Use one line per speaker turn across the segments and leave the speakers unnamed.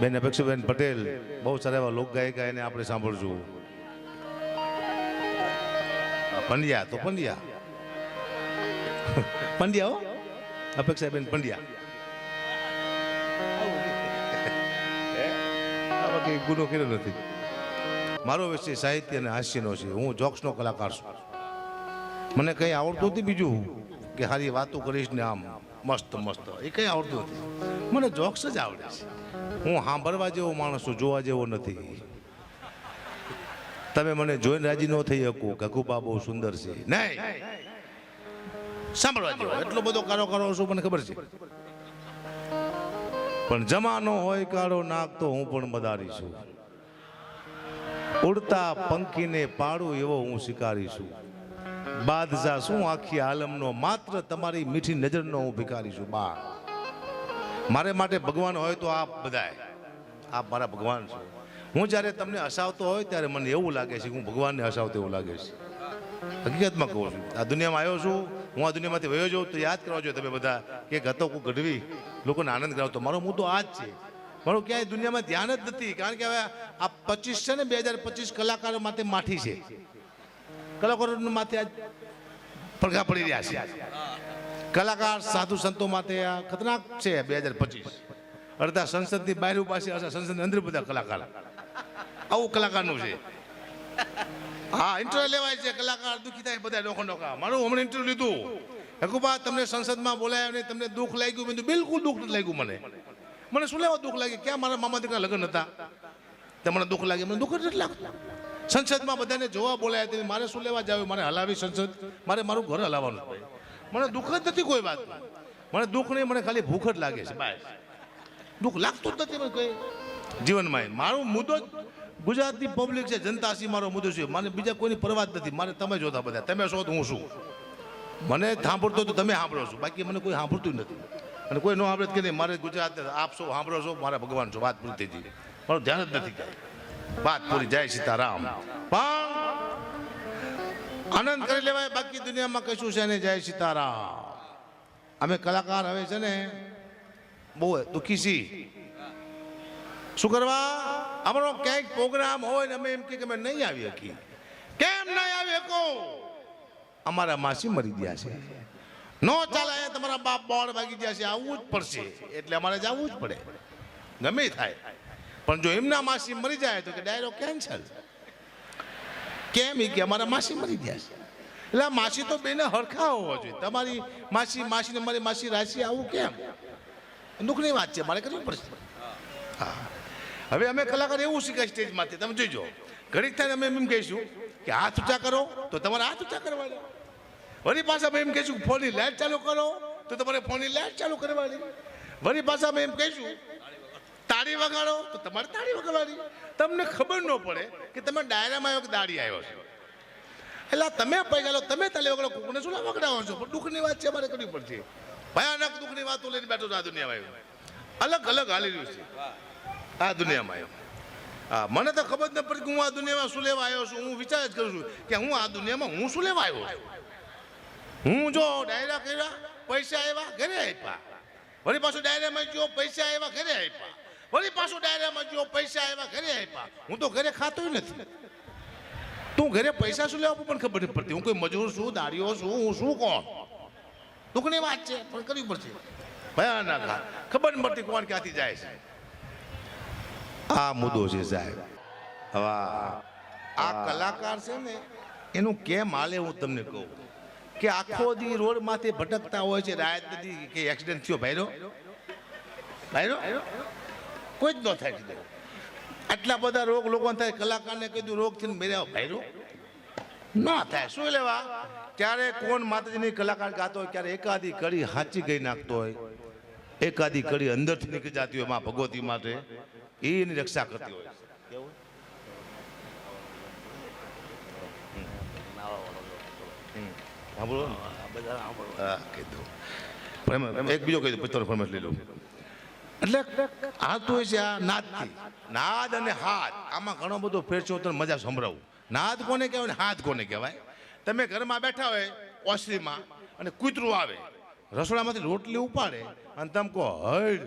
બેન અપેક્ષાબેન પટેલ બહુ સારા એવા લોક ગાયિકા એને આપણે સાંભળશું. પંડ્યા તો પંડ્યા પંડ્યા હો અપેક્ષાબેન પંડ્યા. આમાં કંઈ ગુનો કર્યો નથી. મારો વિષય સાહિત્ય અને હાસ્યનો છે. હું જોક્સનો કલાકાર છું. મને કંઈ આવડતું નથી બીજું કે સારી વાતો કરીશ ને આમ મસ્ત મસ્ત એ કંઈ આવડતું નથી. મને જોક્સ જ આવડે છે. હું સાંભળવા જેવો માણસ છું, જોવા જેવો નથી. તમે મને જોઈને રાજી ન થઈ શકો કે કુબા બહુ સુંદર છે, નહીં સાંભળવા જેવો એટલો બધો કારો કારો છું મને ખબર છે. પણ જમાનો હોય કાળો નાક તો હું પણ મદારી છું. ઉડતા પંખીને પાડું એવો હું શિકારી છું. બાદશાહ શું આખી આલમનો, માત્ર તમારી મીઠી નજરનો હું ભિખારી છું. બા મારે માટે ભગવાન હોય તો આપ બધાય, આપ મારા ભગવાન છો. હું જ્યારે તમને હસાવતો હોય ત્યારે મને એવું લાગે છે કે હું ભગવાનને હસાવતો એવું લાગે છે. હકીકતમાં કહું છું, આ દુનિયામાં આવ્યો છું, હું આ દુનિયામાંથી વયો જાઉં તો યાદ કરવા જોઈએ તમે બધા કે ગતો કોઈ ગઢવી લોકોને આનંદ કરાવતો. મારો મુદ્દો આ જ છે. મારું ક્યાંય દુનિયામાં ધ્યાન જ નથી. કારણ કે હવે આ 25 છે ને 2025 કલાકારો માટે માઠી છે. કલાકારો માથે આજ પડઘા પડી રહ્યા છે. કલાકાર સાધુ સંતો માટે આ ખતરનાક છે 2025. અડધા સંસદની બહાર ઉભા છે, અડધા સંસદની અંદર બધા કલાકાર. આવું કલાકારનું છે. હા, ઇન્ટરવ્યુ લેવાય છે, કલાકાર દુઃખી થાય બધા નોખા નોખા. મારું હમણાં ઇન્ટરવ્યુ લીધું, હકુબા તમને સંસદમાં બોલાયા નહીં, તમને દુઃખ લાગ્યું? મેં બિલકુલ દુઃખ નથી લાગ્યું. મને શું લેવા દુઃખ લાગે? ક્યાં મારા મામા દીકરા લગ્ન હતા તમને દુઃખ લાગે? મને દુઃખ જ નથી લાગતું. સંસદમાં બધાને જોવા બોલાયા તમે, મારે શું લેવા જાવ? મારે હલાવી સંસદ, મારે મારું ઘર હલાવવાનું. મને દુઃખ જ નથી કોઈ વાત. મને દુઃખ નહીં, મને ખાલી ભૂખ જ લાગે છે. બસ દુઃખ લાગતું જ નથી મને કઈ જીવનમાં. મારો મુદ્દો ગુજરાતની પબ્લિક છે, જનતા છે. મારો મુદ્દો છે. મને બીજા કોઈની પરવા જ નથી. મારે તમે જોતા બધા, તમે છો તો હું શું. મને સાંભળતો તો તમે સાંભળો છો, બાકી મને કોઈ સાંભળતું નથી. અને કોઈ ન સાંભળે કે નહીં, મારે ગુજરાત આપ છો સાંભળો છો, મારા ભગવાન છો. વાત પૂરી થઈ ગઈ. મારું ધ્યાન જ નથી. વાત પૂરી. જય સીતારામ. પણ આનંદ કરી લેવાય, બાકી દુનિયામાં કશું છે ને. જય સીતારામ. અમે કલાકાર હવે છે ને બહુ દુઃખી છીએ. શું કરવા? અમારો ક્યાંક પ્રોગ્રામ હોય ને અમે એમ કે અમે નહીં આવી શકીએ. કેમ નહીં આવી શકો? અમારા માસી મરી ગયા છે. નો ચાલે, તમારા બાપ બોર્ડ ભાગી ગયા છે, આવવું જ પડશે. એટલે અમારે જવું જ પડે, ગમે થાય. પણ જો એમના માસી મરી જાય તો કે ડાયરો કેન્સલ. કેમ? કે અમારા માસી મરી ગયા છે. એટલે માસી તો બેને હરખા હોવા જોઈએ. તમારી માસી ને મારી માસી રાશિ આવું કેમ? દુઃખની વાત છે, મારે કરવી પડશે. હા, હવે અમે કલાકાર એવું શીખાય સ્ટેજમાંથી, તમે જોઈજો. ઘડીક થાય અમે એમ કહીશું કે હાથ ઊંચા કરો તો તમારે હાથ ઊંચા કરવાના. વળી પાછા અમે એમ કહીશું ફોનની લાઈટ ચાલુ કરો તો તમારે ફોનની લાઈટ ચાલુ કરવાની. વળી પાછા અમે એમ કહીશું તાળી વગાડો તો તમારે તાળી વગાડવાની. તમને ખબર ન પડે કે તમે ડાયરામાં આવ્યો કે દાડી આવ્યો છો. એટલે તમે પૈસા લો, તમે તાળી વગાડો, કોને શું વગડાવો છો? પણ દુઃખની વાત છે, મારે કરવી પડશે. ભયાનક દુઃખની વાતો લઈને બેઠો છું આ દુનિયામાં. અલગ અલગ હાલી રહ્યું છે આ દુનિયામાં. હા, મને તો ખબર જ ન પડી કે હું આ દુનિયામાં શું લેવા આવ્યો છું. હું વિચાર જ કરું છું કે હું આ દુનિયામાં હું શું લેવા આવ્યો છું. હું જો ડાયરા કર્યા, પૈસા આવ્યા, ઘરે આપ્યા. વળી પાછું ડાયરામાં જો પૈસા આવ્યા, ઘરે આપ્યા. વળી પાછું ડાયરામાં જો પૈસા આવ્યા, ઘરે આપ્યા. હું તો ઘરે ખાતો નથી. તું ઘરે પૈસા શું લેવા પણ ખબર નથી પડતી. હું કોઈ મજૂર છું, દાડીઓ છું, હું શું કોણ? દુઃખની વાત છે, પણ કરવી પડશે. ભયાનક ખબર ન પડતી કોણ ક્યાંથી જાય છે. આ મુદ્દો છે સાહેબ. હવે આ કલાકાર છે ને એનું કેમ હાલે હું તમને કહું કે આખો દી રોડ માથે ભટકતા હોય છે. રાત નથી કે એક્સિડન્ટ થયો ભાઈરો કોઈ જ ન થાય કીધું. આટલા બધા રોગ લોકોને થાય, કલાકારને કીધું રોગ થઈને મેળ્યા ભાઈરો ના થાય. શું લેવા? ક્યારે કોણ માતાજીની કલાકાર ગાતો હોય, ક્યારે એકાદી કડી હાચી ગઈ નાખતો હોય, એકાદી કડી અંદરથી નીકળી જતી હોય માં ભગવતી માટે, એની રક્ષા કરતી હોય. એક બીજો કહી દઉં પછી ફરમાઈશ લઈ લઉં. એટલે હાથ હોય છે આ નાદથી. નાદ અને હાથ આમાં ઘણો બધો ફેર છે. હું તને મજા સંભળાવું. નાદ કોને કહેવાય ને હાથ કોને કહેવાય? તમે ઘરમાં બેઠા હોય ઓસરીમાં અને કૂતરું આવે રસોડામાંથી રોટલી ઉપાડે અને તમે કહો હળ,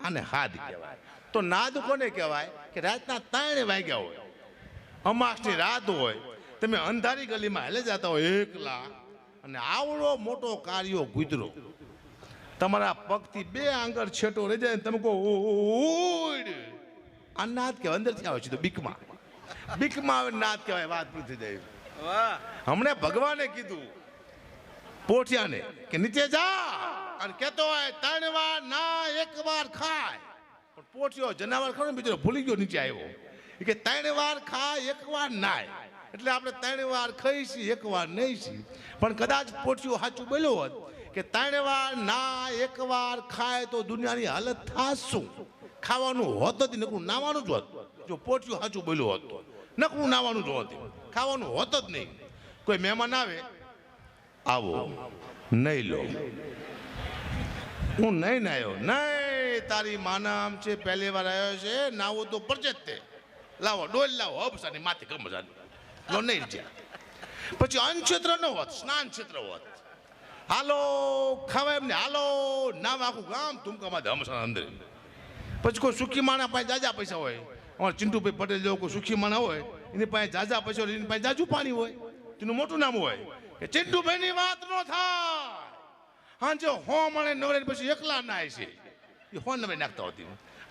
આને હાદ કહેવાય. તો નાદ કોને કહેવાય કે રાતના 3 વાગ્યા હોય, અમાસની રાત હોય, તમે અંધારી ગલીમાં હેલે જતા હોય એકલા, અને આવડો મોટો કાર્યો ગુજરો, તમારા પગથી 2 આંગળ છેટો રહી જાય, તમે કહો ઓડ, આ નાદ કહેવાય. અંદરથી આવે છે તો બીકમાં આવે નાદ કહેવાય. વાત પૂરી થઈ જાય. હમણે ભગવાને કીધું પોઠિયાને કે નીચે જા અને કહેતો હોય 3 વાર ના 1 વાર ખાય, પણ પોઠિયો જનાવર ખરો ને બીજો ભૂલી ગયો, નીચે આવ્યો કે 3 વાર ખાય 1 વાર નાય. એટલે આપણે 3 વાર ખાઈશી 1 વાર નહીં છી. પણ કદાચ પોઠિયો સાચું બોલ્યો હોત કે 3 વાર ના 1 વાર ખાય તો દુનિયાની હાલત થાશ શું? ખાવાનું હોત જ નકરું નાવાનું જ હોત. જો પોઠિયો સાચું બોલ્યો હોત તો નકરું નાવાનું જ હોત, ખાવાનું હોત જ નહીં. કોઈ મહેમાન આવે, આવો નહીં લો, હું નહીં નાયો, નહીં તારી માના આમ છે, પહેલી વાર આવ્યો છે, નાવો તો પરચે જ તે, લાવો ડોલ લાવો, હબસાની માથે ગમજાની લો, નહીં જ્યાં. પછી અન્ન ક્ષેત્ર ન હોત, સ્નાન ક્ષેત્ર હોત, હાલો ખાવા એમને, હાલો નામ આખું ગામ તુમકામાં હમસા અંદર. પછી કોઈ સુખી માણા પાસે જાજા પૈસા હોય, અમારા ચિંટુભાઈ પટેલ જેવો કોઈ સુખી માણા હોય, એની પાસે જાજા પૈસા હોય, એની પાસે જાજુ પાણી હોય, તેનું મોટું નામ હોય કે ચિંટુભાઈની વાત ન થાય. હા જો હો મને નવરે પછી એકલા નાય છે, એ હો નવે નાખતા હોતી,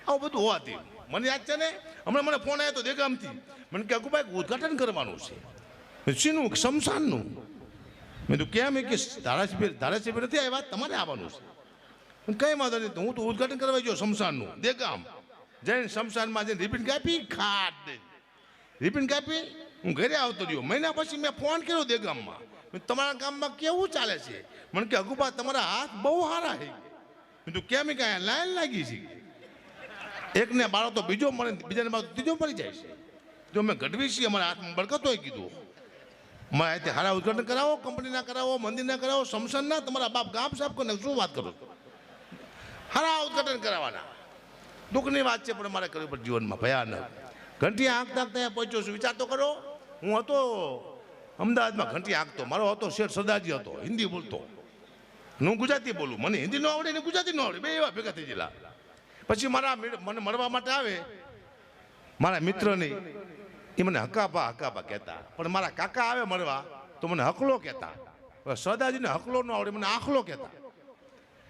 આવું બધું હોતી. મને યાદ છે ને, હમણાં મને ફોન આવ્યો તો દેગામથી, મને કે અકુભાઈ ઉદઘાટન કરવાનું છે. શીનું? શમશાનનું. મેં તો કેમ કે ધારાસભ્ય નથી આવ્યા, તમારે આવવાનું છે. કઈ વાંધો નહીં, હું તો ઉદઘાટન કરવા ગયો શમશાનનું દેગામ. જઈને શમશાનમાં જઈને રિબિન કાપી, ખાટ દે રિબિન કાપી, હું ઘરે આવતો રહ્યો. મહિના પછી મેં ફોન કર્યો દેગામમાં, તમારા ગામમાં કેવું ચાલે છે? મને કે અગુબા તમારા હાથ બહુ સારા છે. મેં તો કેમ કે લાઈન લાગી છે, એકને બાળો તો બીજો મળે, બીજાને બાળો ત્રીજો મળી જાય છે. જો મેં ગઢવી છીએ, અમારા હાથમાં બળકત હોય. કીધું મારે તે હારા ઉદઘાટન કરાવો, કંપનીના કરાવો, મંદિરના કરાવો, શમશાનના, તમારા બાપ ગામ સાફ કરીને શું વાત કરો? હારા ઉદઘાટન કરાવવાના. દુઃખની વાત છે, પણ મારે કરવી પડે જીવનમાં, ભયાનક. ઘંટી હાંકતા ત્યાં પહોંચ્યો છું. વિચાર તો કરો, હું હતો અમદાવાદમાં ઘંટી હાંકતો, મારો હતો શેઠ સરદારજી હતો, હિન્દી બોલતો, હું ગુજરાતી બોલું, મને હિન્દી ન આવડે ને ગુજરાતી ન આવડે, બે એવા ભેગા થઈ ગયેલા. પછી મને મળવા માટે આવે મારા મિત્રની, એ મને હકાબા કહેતા, પણ મારા કાકા આવે મળવા તો મને હકલો કહેતા. સરદારજીને હકલો ન આવડે, મને આખલો કહેતા.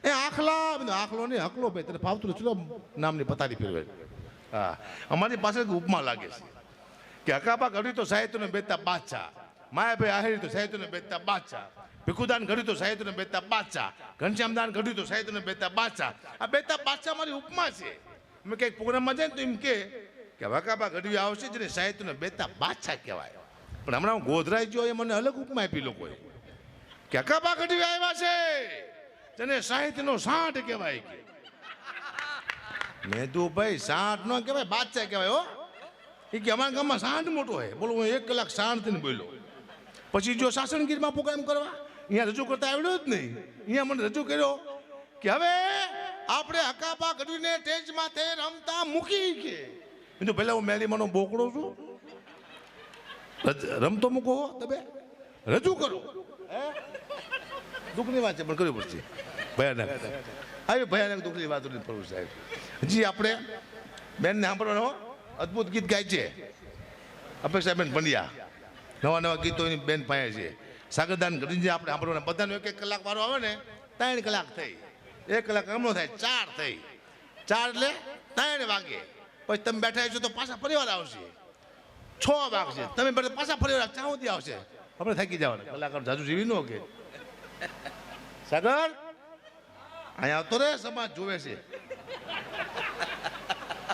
એ આખલા, આખલો નહીં હકલો, ભાઈ તને ફાવતું ચલો નામની પતારી ફેરવે. હા, અમારી પાસે ઉપમા લાગે છે કે હકાબા ઘડી તો સાહિત્યને બેચતા બાદશાહ, માયાભાઈ આહિર તો સાહિત્યને બેચતા બાદશાહ, ભીખુદાન ઘડી તો સાહિત્યને બેચતા બાદશાહ, ઘનશ્યામદાન ઘડી તો સાહિત્યને બેચતા બાદશાહ. આ બેચતા બાદશાહ મારી ઉપમા છે. મેં કંઈક પ્રોગ્રામમાં જાય ને તો એમ કે હકાબા ઘડવી આવશે જેને સાહિત્યને બેચતા બાદશાહ કહેવાય. પણ હમણાં હું ગોધરાઈ ગયો, એ મને અલગ ઉપમા આપી લોકોએ કે હકાબા ઘડવી આવ્યા છે જેને સાહિત્યનો સાંઢ કહેવાય. કે મેં તું ભાઈ સાંઢ ન કહેવાય, બાદશાહ કહેવાય. હો, એ કે અમારા ગામમાં સાંઢ મોટો હોય. બોલો, હું 1 કલાક શાંતિને બોલ્યો. પછી જો સાસણગીરમાં પ્રોગ્રામ કરવા, અહીંયા રજૂ કરતા આવડ્યો જ નહીં. અહીંયા મને રજૂ કર્યો કે હવે આપણે હકાબા ઘડીને સ્ટેજ માથે રમતા મૂકી. કે તો પહેલાં હું મેલીમાંનો બોકડો છું, રમતો મૂકો તમે રજૂ કરો. દુઃખની વાત છે, પણ કરવી પડશે. ભયાનક આવી ભયાનક દુઃખની વાત પ્રભુ સાહેબ. હજી આપણે બેનને સાંભળવાનો અદ્ભુત ગીત ગાય છે અપેક્ષાબેન પંડ્યા. નવા ગીતો એની બેન પાસે છે. સાગરદાન ઘડીને આપણે સાંભળવાના બધાનો 1 કલાક વારો આવે ને, 3 કલાક થઈ. 1 કલાક હમણો થાય 4 થઈ. 4 એટલે 3 વાગે. પછી તમે બેઠા છો તો પાછા પરિવાર આવશે. 6 વાગશે, તમે પાછા પરિવાર 4 સુધી આવશે. આપણે થાકી જવાના. કલાકાર જાજુ જીવી ન કે સાગર અહીંયા આવતો રે, સમાજ જોવે છે.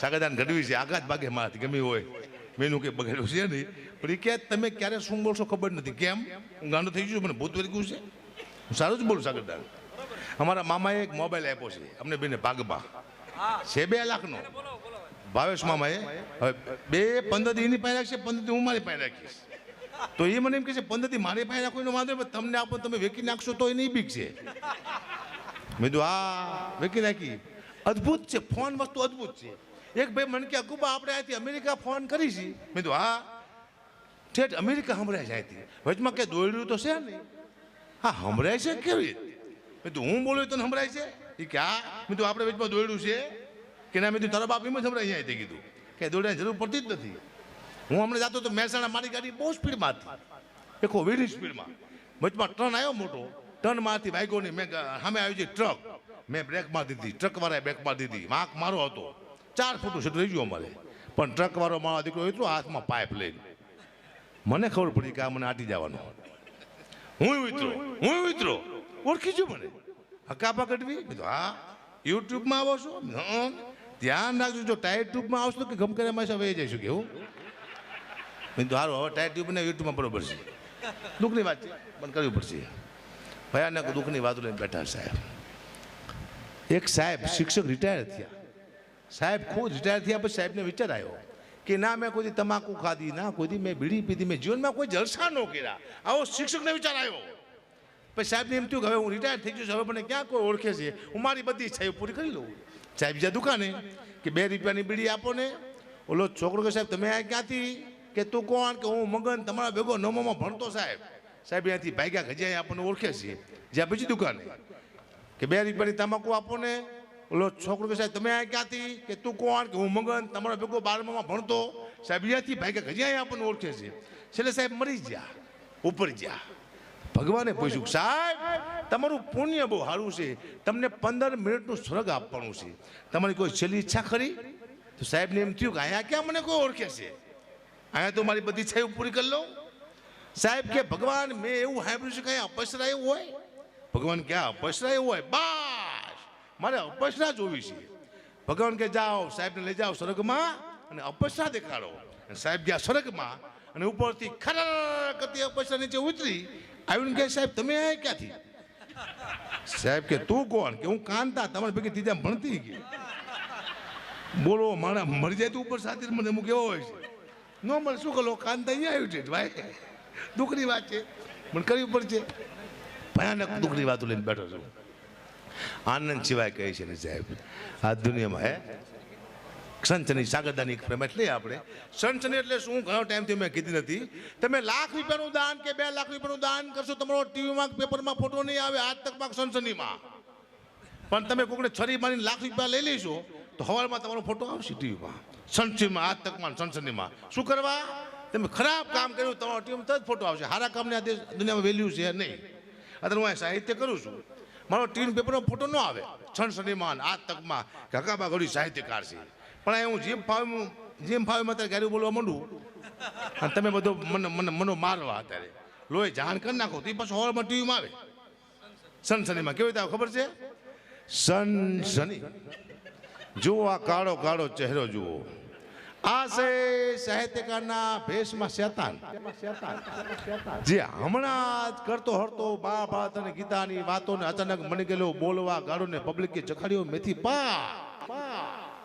સાગરદાન ઘડવી છે, આઘાત ભાગે મારાથી ગમી હોય, મેનું કંઈ બગડ્યું છે નહીં. પણ એ કે તમે ક્યારે શું બોલશો ખબર નથી. કેમ? હું ગાંડો થઈ ગયું, મને ભૂત વળી ગયું છે. હું સારું જ બોલું. સાગરદાન અમારા મામાએ એક મોબાઈલ આપ્યો છે અમને બેને ભાગમાં, છે 2 લાખનો. ભાવેશ મામાએ હવે 15 દી એની પાસે રાખશે, 15 દી હું મારી પાસે રાખીશ. તો એ મને એમ કહે છે 15 દી મારી પાસે રાખો એનો વાંધો, તમને આપો તમે વેકી નાખશો તો એની બીક છે. મેં કીધું હા વેકી નાખી. અદ્ભુત છે, ફોન વસ્તુ અદ્ભુત છે. એક ભાઈ મને કે અકુબા આપણે અહીંથી અમેરિકા ફોન કરીશી. મેં કીધું હા, ઠેઠ અમેરિકા સંભળાય છે અહીંથી. વચમાં કે દોડ્યું તો છે નહીં. હા સંભળાય છે કેવી રીતે? મેં કીધું હું બોલું તો સંભળાય છે. એ કે હા. મેં કીધું આપણે વચમાં દોડ્યું છે. કે ના મેં તારા બાપ એમ જ હમણાં અહીંયા કીધું કે દોડવાની જરૂર પડતી જ નથી. હું હમણાં જતો તો મહેસાણા, મારી ગાડી બહુ સ્પીડમાં હતી, એકો વીડી સ્પીડમાં. વચમાં ટર્ન આવ્યો મોટો, ટર્નમાંથી વાગ્યોની મેં સામે આવી છે ટ્રક, મેં બ્રેક મારી દીધી, ટ્રકવાળાએ બ્રેક મારી દીધી. વાંક મારો હતો, 4 ફૂટ સીટ રહી ગયો અમારે. પણ ટ્રકવાળો મારો દીકરો એટલો હાથમાં પાઇપ લઈને, મને ખબર પડી કે આ મને આટી જવાનો. હું વિતરો ઓળખી છું મને, હકાપા કટવી. હા યુટ્યુબમાં આવો છો, ધ્યાન રાખજો, જો ટાયર ટ્યુબમાં આવશો કે ગમ કરે માસા વહી જઈશું કેવું. મેં તો સારું, હવે ટાયર ટ્યુબ ને યુટ્યુબમાં બરોબર છે. દુઃખની વાત છે, પણ કરવી પડશે. ભયાનક દુઃખની વાતો લઈને બેઠા સાહેબ. એક સાહેબ શિક્ષક રિટાયર થયા, સાહેબ ખુદ રિટાયર થયા પછી સાહેબને વિચાર આવ્યો કે ના મેં કોઈ તમાકુ ખાધી, ના કોઈ મેં બીડી પીધી, મેં જીવનમાં કોઈ જલસા ન કર્યા. આવો શિક્ષકને વિચાર આવ્યો. પછી સાહેબને એમ થયું કે હવે હું રિટાયર થઈ ગયું છું, હવે મને ક્યાં કોઈ ઓળખે છે, હું મારી બધી ઈચ્છાઓ પૂરી કરી લઉં. સાહેબ જ્યાં દુકાને કે 2 રૂપિયાની બીડી આપો ને. ઓલો છોકરો કે સાહેબ તમે આ ક્યાંથી, કે તું કોણ, કે હું મગન તમારા ભેગો નવમામાં ભણતો સાહેબ. સાહેબ અહીંયાથી ભાગ્યા કે જ્યાં આપણને ઓળખે છે, જ્યાં બીજી દુકાને કે 2 રૂપિયાની તમાકુ આપો ને. ઓલો છોકરો કે સાહેબ તમે આ ક્યાંથી, કે તું કોણ, કે હું મગન તમારા ભેગો 12મામાં ભણતો સાહેબ. અહીંયાથી ભાગ્યા કે જ્યાં આપણને ઓળખે છે. છેલ્લે સાહેબ મરી ગયા, ઉપર ગયા. ભગવાને પૂછ્યું સાહેબ તમારું પુણ્ય બહુ સારું છે, તમને 15 મિનિટનું સ્વર્ગ આપવાનું છે, તમારી કોઈ છેલ્લી ઈચ્છા ખરી? તો સાહેબને એમ થયું કે અહીંયા ક્યાં મને કોઈ ઓળખે છે, અહીંયા તો મારી બધી ઈચ્છાઓ પૂરી કરી લઉં. સાહેબ કે ભગવાન મેં એવું સાંભળ્યું છે કે અહીંયા અપસરા એવું હોય. ભગવાન ક્યાં અપસરા એવું હોય, બસ મારે અપસરા જોવી છે. ભગવાન કે જાઓ સાહેબને લઈ જાઓ સ્વર્ગમાં અને અપસરા દેખાડો. સાહેબ ગયા સ્વર્ગમાં અને ઉપરથી ખરર કરતી અપસરા નીચે ઉતરી આવીને કે સાહેબ તમે આ ક્યાંથી? સાહેબ કે તું કોણ, કે હું કાંતા તમારી ભેગી ત્રીજા ભણતી ગઈ. બોલો મારા મરી જાય તો ઉપર સાથે મને હું કેવો હોય છે, ન મળે શું કરો, કાંતા અહીંયા આવ્યું છે ભાઈ. દુઃખની વાત છે, પણ કરવી પડશે. ભયાનક દુઃખની વાતો લઈને બેઠો છું. આનંદ સિવાય કહે છે ને સાહેબ આ દુનિયામાં હે સનસની સાગરદાની એક ફરમાઈશ લઈએ આપણે. સનસની એટલે શું, ઘણો ટાઈમથી મેં કીધી નથી. તમે ₹1,00,000 દાન કે ₹2,00,000 દાન કરશો, તમારો ટીવીમાં પેપરમાં ફોટો નહીં આવે આજ તકમાં સનસનીમાં. પણ તમે કોઈને છરી મારીને ₹1,00,000 લઈ લઈશો તો સવારમાં તમારો ફોટો આવશે ટીવીમાં, સનસનીમાં, આજ તકમાં, સનસનીમાં. શું કરવા? તમે ખરાબ કામ કર્યું તમારો ટીવીમાં તરત ફોટો આવશે. સારા કામને આ દુનિયામાં વેલ્યુ છે નહીં. અત્યારે હું સાહિત્ય કરું છું, મારો ટીવી પેપરમાં ફોટો ન આવે સનસનીમાં, આજ તકમાં, કાકાબા ઘડી સાહિત્યકાર છે. પણ અહીં હું જેમ ફાવે અત્યારે ગાડી બોલવા માંડું અને તમે બધો મનો મારવા અત્યારે લોહી જાણ કરી નાખો તો એ પાછું હોલમાં ટીવીમાં આવે સનસનીમાં. કેવી રીતે ખબર છે? સનસની. જુઓ આ કાળો કાળો ચહેરો જુઓ, આ છે સાહિત્યકારના ભેષમાં શેતાન, જે હમણાં જ કરતો હરતો મહાભારત અને ગીતાની વાતોને અચાનક મની ગયેલો બોલવા ગાળો ને પબ્લિકે જખાડ્યો મેથી પા.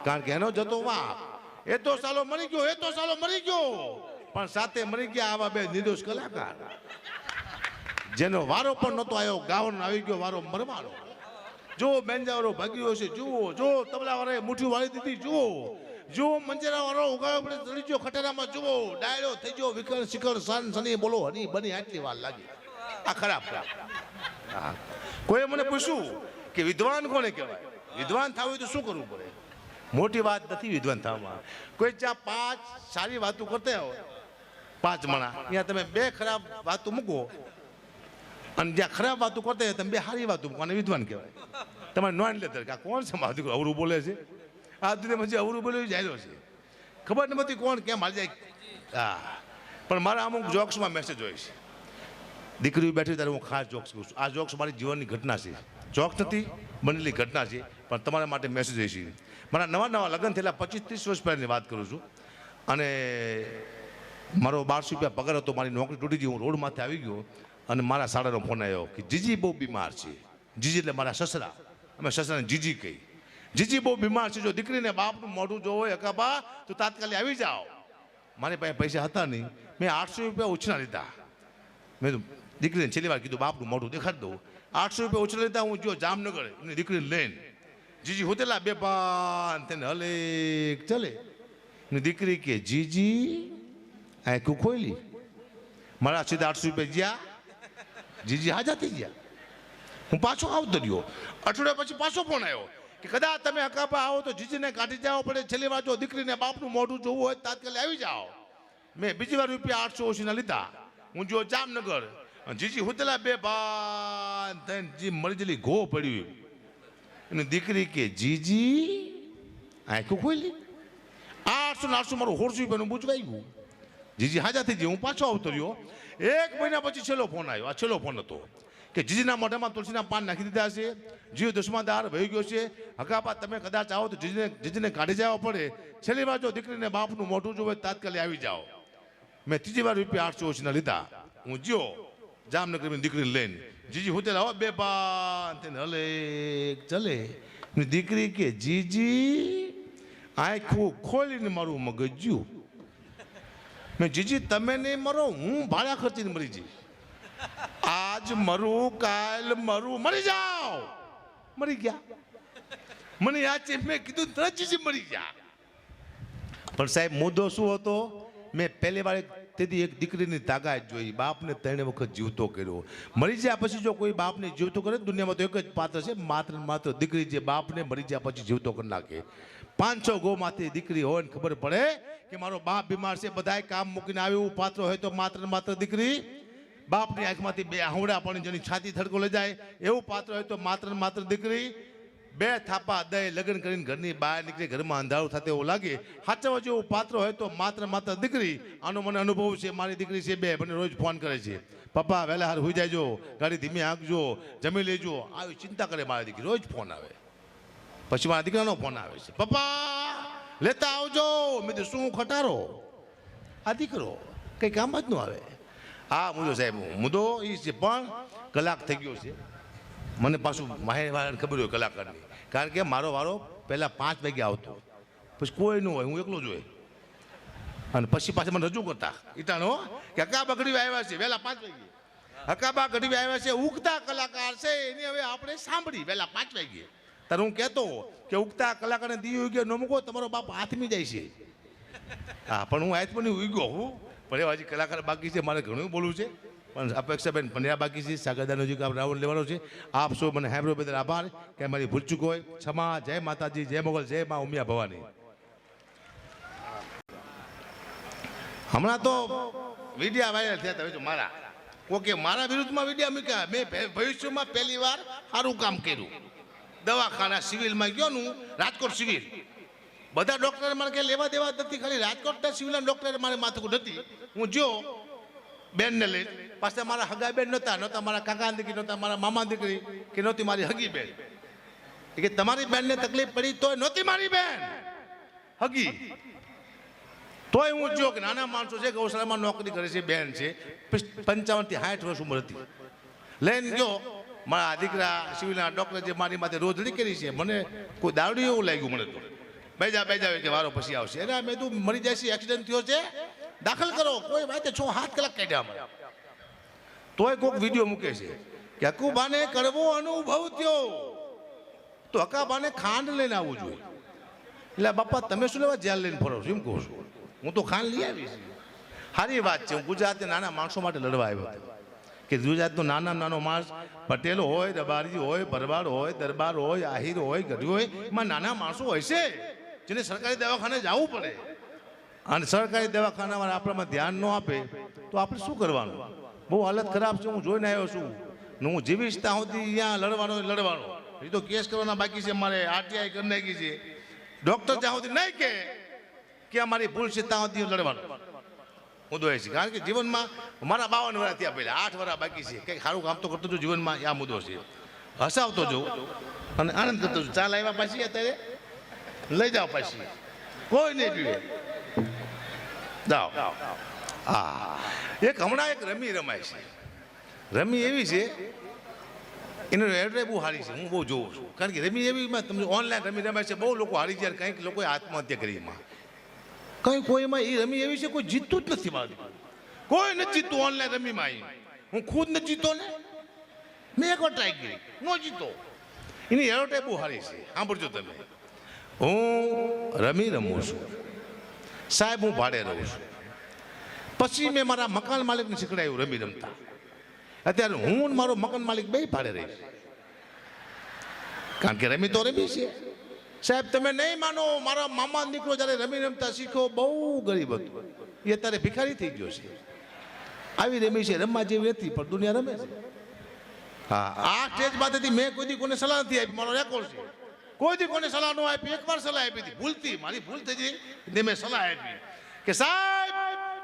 કારણ કે એનો જતો વાપ એ તો સાલો મરી ગયો, એ તો સાલો મરી ગયો, પણ સાથે મરી ગયા આવા 2 નિર્દોષ કલાકાર જેનો વારો પણ નહોતો આવ્યો, ગાવાનો આવી ગયો વારો મરવાનો. જો બેન્જાવાળો ભાગ્યો છે જુઓ, જો તબલાવાળાએ મુઠ્ઠી વાળી દીધી જુઓ, જો મંજરાવાળો ઉગાડો પડે ચડી ગયો ખટારામાં જુઓ, ડાયરો થઈ ગયો વિકર શિખર સનસની બોલો હની બની આટલી વાર લાગી. આ ખરાબ. કોઈ મને પૂછ્યું કે વિદ્વાન કોને કહેવાય? વિદ્વાન થવું હોય તો શું કરવું પડે? મોટી વાત નથી વિદ્વાન થવામાં. કોઈ જ્યાં 5 સારી વાતો કરતા હોય 5 માણા, ત્યાં તમે 2 ખરાબ વાતો મૂકો અને જ્યાં ખરાબ વાતો કરતા હોય તમે 2 સારી વાતો મૂકો અને વિદ્વાન કહેવાય. તમારે નોંધ લેતા કે આ કોણ છે મારું દીકરો અવરું બોલે છે, આ દુનિયામાં જે અવરું બોલે જાય છે ખબર નથી કોણ કેમ હાલ જાય. હા, પણ મારા અમુક જોક્સમાં મેસેજ હોય છે. દીકરી બેઠી ત્યારે હું ખાસ જોક્સ કરું છું. આ જોક્સ મારી જીવનની ઘટના છે, જોક્સ નથી બનેલી ઘટના છે, પણ તમારા માટે મેસેજ હોય છે. મારા નવા લગ્ન થયેલા 25-30 વર્ષ પહેલાંની વાત કરું છું. અને મારો ₹1200 પગાર હતો, મારી નોકરી તૂટી ગઈ, હું રોડમાંથી આવી ગયો અને મારા સાડાનો ફોન આવ્યો કે જીજી બહુ બીમાર છે. જીજી એટલે મારા સસરા, અમે સસરાને જીજી કહી. જીજી બહુ બીમાર છે, જો દીકરીને બાપનું મોઢું જો હોય અકાબા તો તાત્કાલિક આવી જાઓ. મારી પાસે પૈસા હતા નહીં, મેં ₹800 ઉછના લીધા. મેં તો દીકરીને છેલ્લી વાર કીધું બાપનું મોઢું દેખાડી દઉં. ₹800 ઉછના લીધા. હું જો જામનગર એમની દીકરીને લઈને, જીજી હોતેલા બેભાન થઈને હલે ચલે. દીકરી કે જીજી આંખું ખોલી. મારા સીધા ₹800 ગયા, જીજી હાજર થઈ ગયા. હું પાછો આવતો રહ્યો. અઠવાડિયા પછી પાછો ફોન આવ્યો કે કદાચ તમે હકાપા આવો તો જીજીને કાઢી જવા પડે, છેલ્લી વાર જો દીકરીને બાપનું મોઢું જોવું હોય તાત્કાલિક આવી જાઓ. મેં બીજી વાર રૂપિયા 880 લીધા. હું જો જામનગર જીજી હુતેલા બે ભાન થઈને જી મરજલી ઘો પડ્યું. એની દીકરી કે જીજી આંખું ખોલી 800 મારું 100 રૂપિયાનું બૂચવાઈ ગયું. જીજી હાજા થઈ ગઈ. હું પાછો આવતો રહ્યો. 1 મહિના પછી છેલ્લો ફોન આવ્યો. આ છેલ્લો ફોન હતો કે જીજીના મોઢામાં તુલસીના પાન નાખી દીધા છે, જીવ દસમાદાર વહી ગયો છે. હકાપા તમે કદાચ આવો તો જીજીને કાઢી જવા પડે, છેલ્લી વાર જો દીકરીને બાપનું મોઢું જોવે તાત્કાલિક આવી જાઓ. મેં ત્રીજી વાર રૂપિયા 880 લીધા. હું જ્યો જામનગરની દીકરીને લઈને જીજી હોટેલ આવો બે પાન તેને હલે ચલે. દીકરી કે જીજી આંખું ખોલીને મારું મગજ જ્યું. મેં જીજી તમે નહીં મરો, હું ભાડા ખર્ચીને મરી જઈશ. આજ મરું કાલ મરું, મરી જાઓ. મરી ગયા. મને યાદ છે મેં કીધું તરત જીજી મરી ગયા. પણ સાહેબ મુદ્દો શું હતો? મેં પહેલી વાર તેથી એક દીકરીની તાકાત જોઈ. બાપને 3 વખત જીવતો કર્યો. મરી ગયા પછી જો કોઈ બાપને જીવતો કરે દુનિયામાં તો એક જ પાત્ર છે, માત્ર દીકરી, જે બાપને મરી ગયા પછી જીવતો કરી નાખે. 500 ગોમાંથી દીકરી હોય ને ખબર પડે કે મારો બાપ બીમાર છે, બધાય કામ મૂકીને આવ્યું પાત્ર હોય તો માત્ર દીકરી, બાપની આંખમાંથી 2 આહુડા પણ જેની છાતી થડકો લઈ જાય એવું પાત્ર હોય તો માત્ર દીકરી. 2 થાપા દઈ લગ્ન કરીને ઘરની બહાર નીકળી ઘરમાં અંધારું થતું એવું લાગે. સાચવવા જેવું પાત્ર હોય તો માત્ર દીકરી. આનો મને અનુભવ છે. મારી દીકરી છે 2, મને રોજ ફોન કરે છે, પપ્પા વહેલા હાર હોઈ જાયજો, ગાડી ધીમી હાંકજો, જમી લેજો, આવી ચિંતા કરે મારી દીકરી. રોજ ફોન આવે. પછી મારા દીકરાનો ફોન આવે છે, પપ્પા લેતા આવજો. મેં શું ખટારો? આ દીકરો કંઈ કામ જ ન આવે. હા મુદ્દો સાહેબ, મુદ્દો એ છે. પણ કલાક થઈ ગયો છે. મને પાછું માહિતી ખબર હોય કલાકારની, કારણ કે મારો વારો પહેલાં 5 વાગે આવતો, પછી કોઈ ન હોય, હું એકલો જ હોય. અને પછી પાછા મને રજૂ કરતા ઈટાણો કે હકાબા ગઢવી આવ્યા છે વહેલા 5 વાગે. હકાબા ગઢવી આવ્યા છે, ઉગતા કલાકાર છે, એની હવે આપણે સાંભળી વહેલા 5 વાગે. ત્યારે હું કહેતો કે ઉગતા કલાકારને દી ઉગ્યો ન મૂકો, તમારો બાપ હાથમી જાય છે. હા પણ હું હાથમાં ઉગ્યો હું, પણ એવા હજી કલાકાર બાકી છે, મારે ઘણું બોલવું છે. પણ અપેક્ષાબેન પંડ્યા બાકી છે, સાગરદાનો હજી રાઉન્ડ લેવાનો છે. આપ સૌ મને હેબ્રો બદલ આભાર કે મારી ભૂલચૂક હોય ક્ષમા. જય માતાજી, જય મોગલ, જય મા ઉમિયા ભવાની. હમણાં તો વિડીયા વાયરલ થયા હતા મારા, કોકે મારા વિરુદ્ધમાં વિડીયા મૂક્યા. મેં ભવિષ્યમાં પહેલી વાર સારું કામ કર્યું. દવાખાના સિવિલમાં ગયો હું, રાજકોટ સિવિલ. બધા ડૉક્ટરે મારે કંઈ લેવા દેવા નથી, ખાલી રાજકોટના સિવિલના ડૉક્ટરે મારે માથુકૂટ હતી. હું જો બેનને લઈ, પાછા મારા હગા બેન નહોતા મારા કાકા દીકરી, નહોતા મારા મામા દીકરી, કે નહોતી મારી હગી બેન. કે તમારી બેનને તકલીફ પડી તોય નહોતી મારી બેન હગી. તોય હું જો કે નાના માણસો છે, ગૌશાળામાં નોકરી કરે છે, બેન છે, 55 થી 60 વર્ષ ઉંમર હતી. લઈને ગયો મારા દીકરા સિવિલના ડૉક્ટર જે મારી માથે રોજડી કરી છે. મને કોઈ દારૂ એવું લાગ્યું. મને તો બેજા કે વારો પછી આવશે. અરે મેં તું મરી જાય છે, એક્સિડન્ટ થયો છે, દાખલ કરો. કોઈ વાત 6-7 કલાક કાઢ્યા મને. તોય કોઈક વિડીયો મૂકે છે કે હકુબાને કડવો અનુભવ થયો તો હકાબાને ખાંડ લઈને આવવું જોઈએ. એટલે બાપા તમે શું લેવા જેલ લઈને ફરો છો એમ કહું છું. હું તો ખાંડ લઈ આવીશ. સારી વાત છે. હું ગુજરાતના નાના માણસો માટે લડવા આવ્યો હતો કે ગુજરાતનો નાનો માણસ, પટેલ હોય, રબારી હોય, ભરવાડ હોય, દરબાર હોય, આહિર હોય, ગઢવી હોય, એમાં નાના માણસો હોય છે જેને સરકારી દવાખાને જવું પડે. અને સરકારી દવાખાનામાં આપણામાં ધ્યાન ન આપે તો આપણે શું કરવાનું? બહુ હાલત ખરાબ છે. હું જોઈને આવ્યો છું. હું જીવીશ ત્યાં સુધી અહીંયા લડવાનો. એ તો કેસ કરવાના બાકી છે મારે. આરટીઆઈ કરી નાખી છે. ડૉક્ટર ત્યાં સુધી નહીં કે અમારી ભૂલ છે ત્યાં સુધી લડવાનો મુદ્દો એ છે. કારણ કે જીવનમાં મારા 52 વર્ષ થયા, પહેલાં 8 વર્ષ બાકી છે. કંઈક સારું કામ તો કરતો છું જીવનમાં. આ મુદ્દો છે. હસાવતો જો અને આનંદ કરતો છું. ચાલ આવ્યા પાછી અત્યારે લઈ જાઓ પાછી, કોઈ નહીં પીવે. જાઓ. હા, એક હમણાં એક રમી રમાય છે. રમી એવી છે, એનો એડ્રેસ બહુ સારી છે. હું બહુ જોઉં છું. કારણ કે રમી એવીમાં તમને ઓનલાઈન રમી રમાય છે. બહુ લોકો હારી જાય. કંઈક લોકોએ આત્મહત્યા કરી એમાં. કોઈમાં એ રમી એવી છે, કોઈ જીતતું જ નથી. મારું કોઈ નથી જીતતું ઓનલાઈન રમીમાં. હું ખુદ નથી જીતો ને. મેં એક વાર ટ્રાય કરી, ન જીતો. એની એડ્રેસ બહુ સારી છે. સાંભળજો તમે. હું રમી રમું છું સાહેબ. હું ભાડે રહું છું. પછી મેં મારા મકાન માલિકને શીખડાયું રમી રમતા. અત્યારે હું મારો મકાન માલિક બે ભાડે રહીશ. કારણ કે રમી તો રમી છે. સાહેબ તમે નહીં માનો, મારા મામા દીકરો જ્યારે રમી રમતા શીખ્યો બહુ ગરીબ હતું, એ અત્યારે ભિખારી થઈ ગયો છે. આવી રમી છે, રમવા જેવી હતી પણ દુનિયા રમે છે. હા, આ સ્ટેજ માંથી મેં કોઈ દી કોને સલાહ નથી આપી, મારો રેકોર્ડ છે. કોઈ દી કોને સલાહ ન આપી, એકવાર સલાહ આપી હતી, ભૂલતી, મારી ભૂલ થઈ ગઈ ને મેં સલાહ આપી કે સાહેબ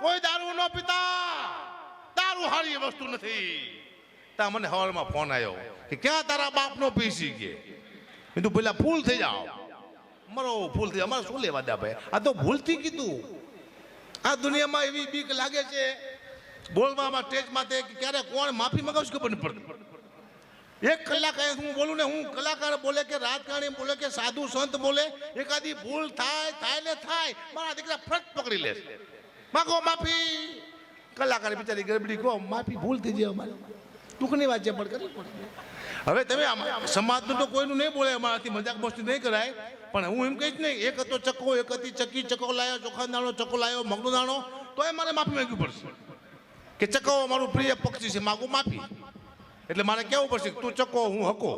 કોઈ દારૂ ન પીતા, દારૂ હારી વસ્તુ નથી. તા મને હવારમાં ફોન આવ્યો કે ક્યાં તારા બાપનો પીસી કે તું પેલા ફૂલ થઈ જાઓ, મારો ફૂલ થઈ જાઓ, અમારે શું લેવા દે ભાઈ, આ તો ભૂલથી કીધું. આ દુનિયામાં એવી બીક લાગે છે બોલવામાં સ્ટેજમાં કે ક્યારે કોણ માફી મગાવશે ખબર નહીં પડતી. એક કલાક હું બોલું ને, હું કલાકાર બોલે કે રાજકારણી બોલે કે સાધુ સંત બોલે, એકાદી ભૂલ થાય ને થાય, મારા દીકરા ફટ પકડી લે, માગો માફી. કલાકાર બિચારી ગરબડી કહો માફી, ભૂલ થઈ જાય, અમારે દુઃખની વાત છે પણ કરવી પડે. હવે તમે સમાજનું તો કોઈનું નહીં બોલે, અમારાથી મજાક મસ્તી નહીં કરાય, પણ હું એમ કહીશ નહીં, એક હતો ચક્કો, એક હતી ચક્કી, ચક્કો લાવ્યો, ચોખા દાણો, ચક્કો લાવ્યો, મગનો દાણો, તો એ મારે માફી માંગવી પડશે કે ચક્કો મારું પ્રિય પક્ષી છે, માગું માફી. એટલે મારે કેવું પડશે તું ચક્કો હું હકો,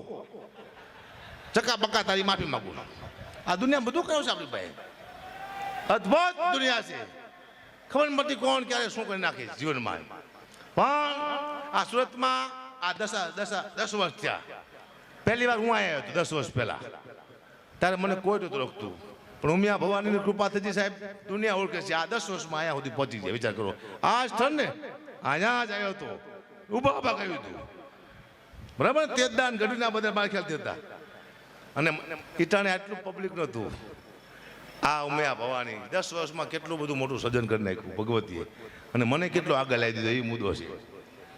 ચક્કા બક્કા તારી માફી માંગું. આ દુનિયા બધું કર્યું છે આપણી પાસે, અદ્ભુત દુનિયા છે, ખબર નથી કોણ ક્યારે શું કરી નાખે જીવનમાં. પણ આ સુરતમાં આ 10 વર્ષ થયા, પહેલી વાર હું આવ્યો હતો 10 વર્ષ પહેલા, ત્યારે મને કોઈ નહોતું રોકતું, પણ ઉમિયા ભવાનીની કૃપા થતી સાહેબ, દુનિયા ઓળખે છે. આ 10 વર્ષમાં અહીંયા સુધી પહોંચી જાય, વિચાર કરો. આ સ્થળ ને અહીંયા જ આવ્યો હતો, ઊભા કહ્યું હતું બરાબર, તેજદાન ગઢવીના બધા મારા ખ્યાલથી હતા, અને ઈટાણે આટલું પબ્લિક નહોતું. આ ઉમિયા ભવાની 10 વર્ષમાં કેટલું બધું મોટું સર્જન કરી નાખ્યું ભગવતીએ, અને મને કેટલો આગળ લાવી દીધો એ મુદ્દો છે.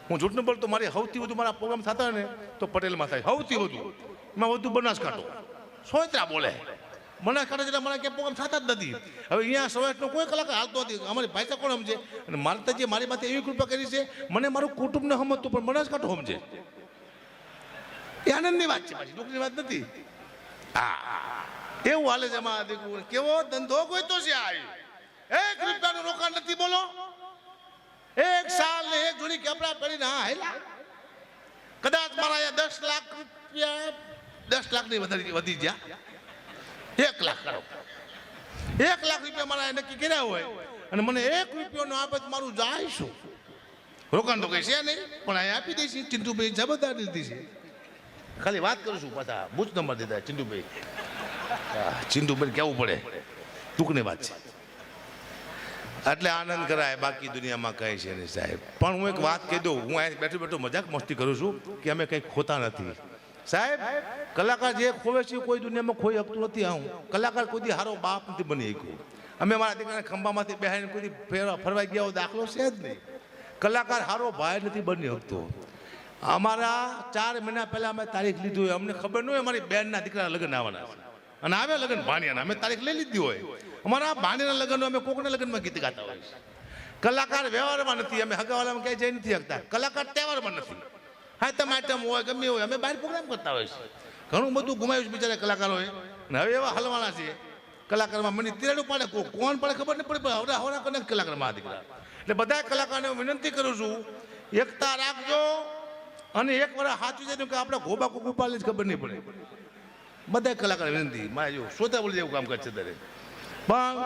હું જૂઠ ન બોલતો, મારી સૌથી વધુ મારા પ્રોગ્રામ થતા ને તો પટેલમાં થાય, સૌથી વધુ, એમાં વધુ બનાસકાંઠો, સોયત્રા બોલે. બનાસકાંઠા જેટલા મારા ક્યાં પ્રોગ્રામ થતા જ નથી. હવે અહીંયા સૌરાષ્ટ્રનો કોઈ કલાકાર હાલતો નથી, અમારી ભાષા કોણ સમજે? અને માતાજીએ મારી માથે એવી કૃપા કરી છે, મને મારું કુટુંબ ન સમજતું પણ બનાસકાંઠો સમજે. એ આનંદની વાત છે, પાછી દુઃખની વાત નથી. એવું હાલે છે અમારા દીકરો, કેવો ધંધો કોઈ તો છે. આ 1 રૂપિયાનું રોકાણ નથી, બોલો. 1 સાલ ને 1 જોડી કપડા પહેરીને હા હેલા, કદાચ મારા 10 લાખ રૂપિયા, 10 લાખની વધી ગયા, 1 લાખ કરો, 1 લાખ રૂપિયા મારા નક્કી કર્યા હોય, અને મને 1 રૂપિયો નો આપે તો મારું જાય શું? રોકાણ તો કઈ છે નહીં, પણ અહીંયા આપી દઈશ. ચિંટુભાઈ જબરદાર દીધી છે, ખાલી વાત કરું છું, પાછા બૂથ નંબર દીધા ચિંટુભાઈ. ચિંટુભાઈ કેવું પડે, દુઃખની વાત છે. એટલે આનંદ કરાય, બાકી દુનિયામાં કઈ છે નહીં સાહેબ. પણ હું એક વાત કહી દઉં, હું અહીં બેઠો બેઠો મજાક મસ્તી કરું છું કે અમે કંઈ ખોતા નથી સાહેબ. કલાકાર જે ખોવે છે કોઈ દુનિયામાં ખોઈ શકતું નથી. હું કલાકાર કોઈ દી હારો બાપ નથી બની શક્યો. અમે મારા દીકરાના ખંભામાંથી બેહાઈને કોઈ ફરવા ગયા દાખલો છે જ નહીં. કલાકાર હારો ભાઈ નથી બની શકતો. અમારા 4 મહિના પહેલા અમે તારીખ લીધી હોય, અમને ખબર ન હોય અમારી બેનના દીકરાના લગ્ન આવવાના છે, અને આવે લગ્ન ભાણિયાના, અમે તારીખ લઈ લીધી હોય. અમારા ભાણિયાના લગ્ન, અમે કોકના લગ્નમાં ગીત ગાતા હોય. કલાકાર વ્યવહારમાં નથી, અમે હગાવાલામાં ક્યાંય જઈ નથી શકતા. કલાકાર તહેવારમાં નથી, હા ટમાટમ હોય ગમે હોય, અમે બહાર પ્રોગ્રામ કરતા હોય છે. ઘણું બધું ગુમાવ્યું છે બિચારા કલાકારોએ, અને હવે એવા હલવાના છે કલાકારમાં. મને તિરાડું પાડે કોણ પડે ખબર નહીં પડે, હવે હવરા કને કલાકારમાં દીકરા. એટલે બધા કલાકારને હું વિનંતી કરું છું, એકતા રાખજો, અને એક વાર સાચું છે કે આપણે ગોબા કોક ઉપાડી ખબર નહીં પડે. બધા કલાકાર વિનંતી, મારે જો શ્રોતા બોલી જેવું કામ કરશે ત્યારે, પણ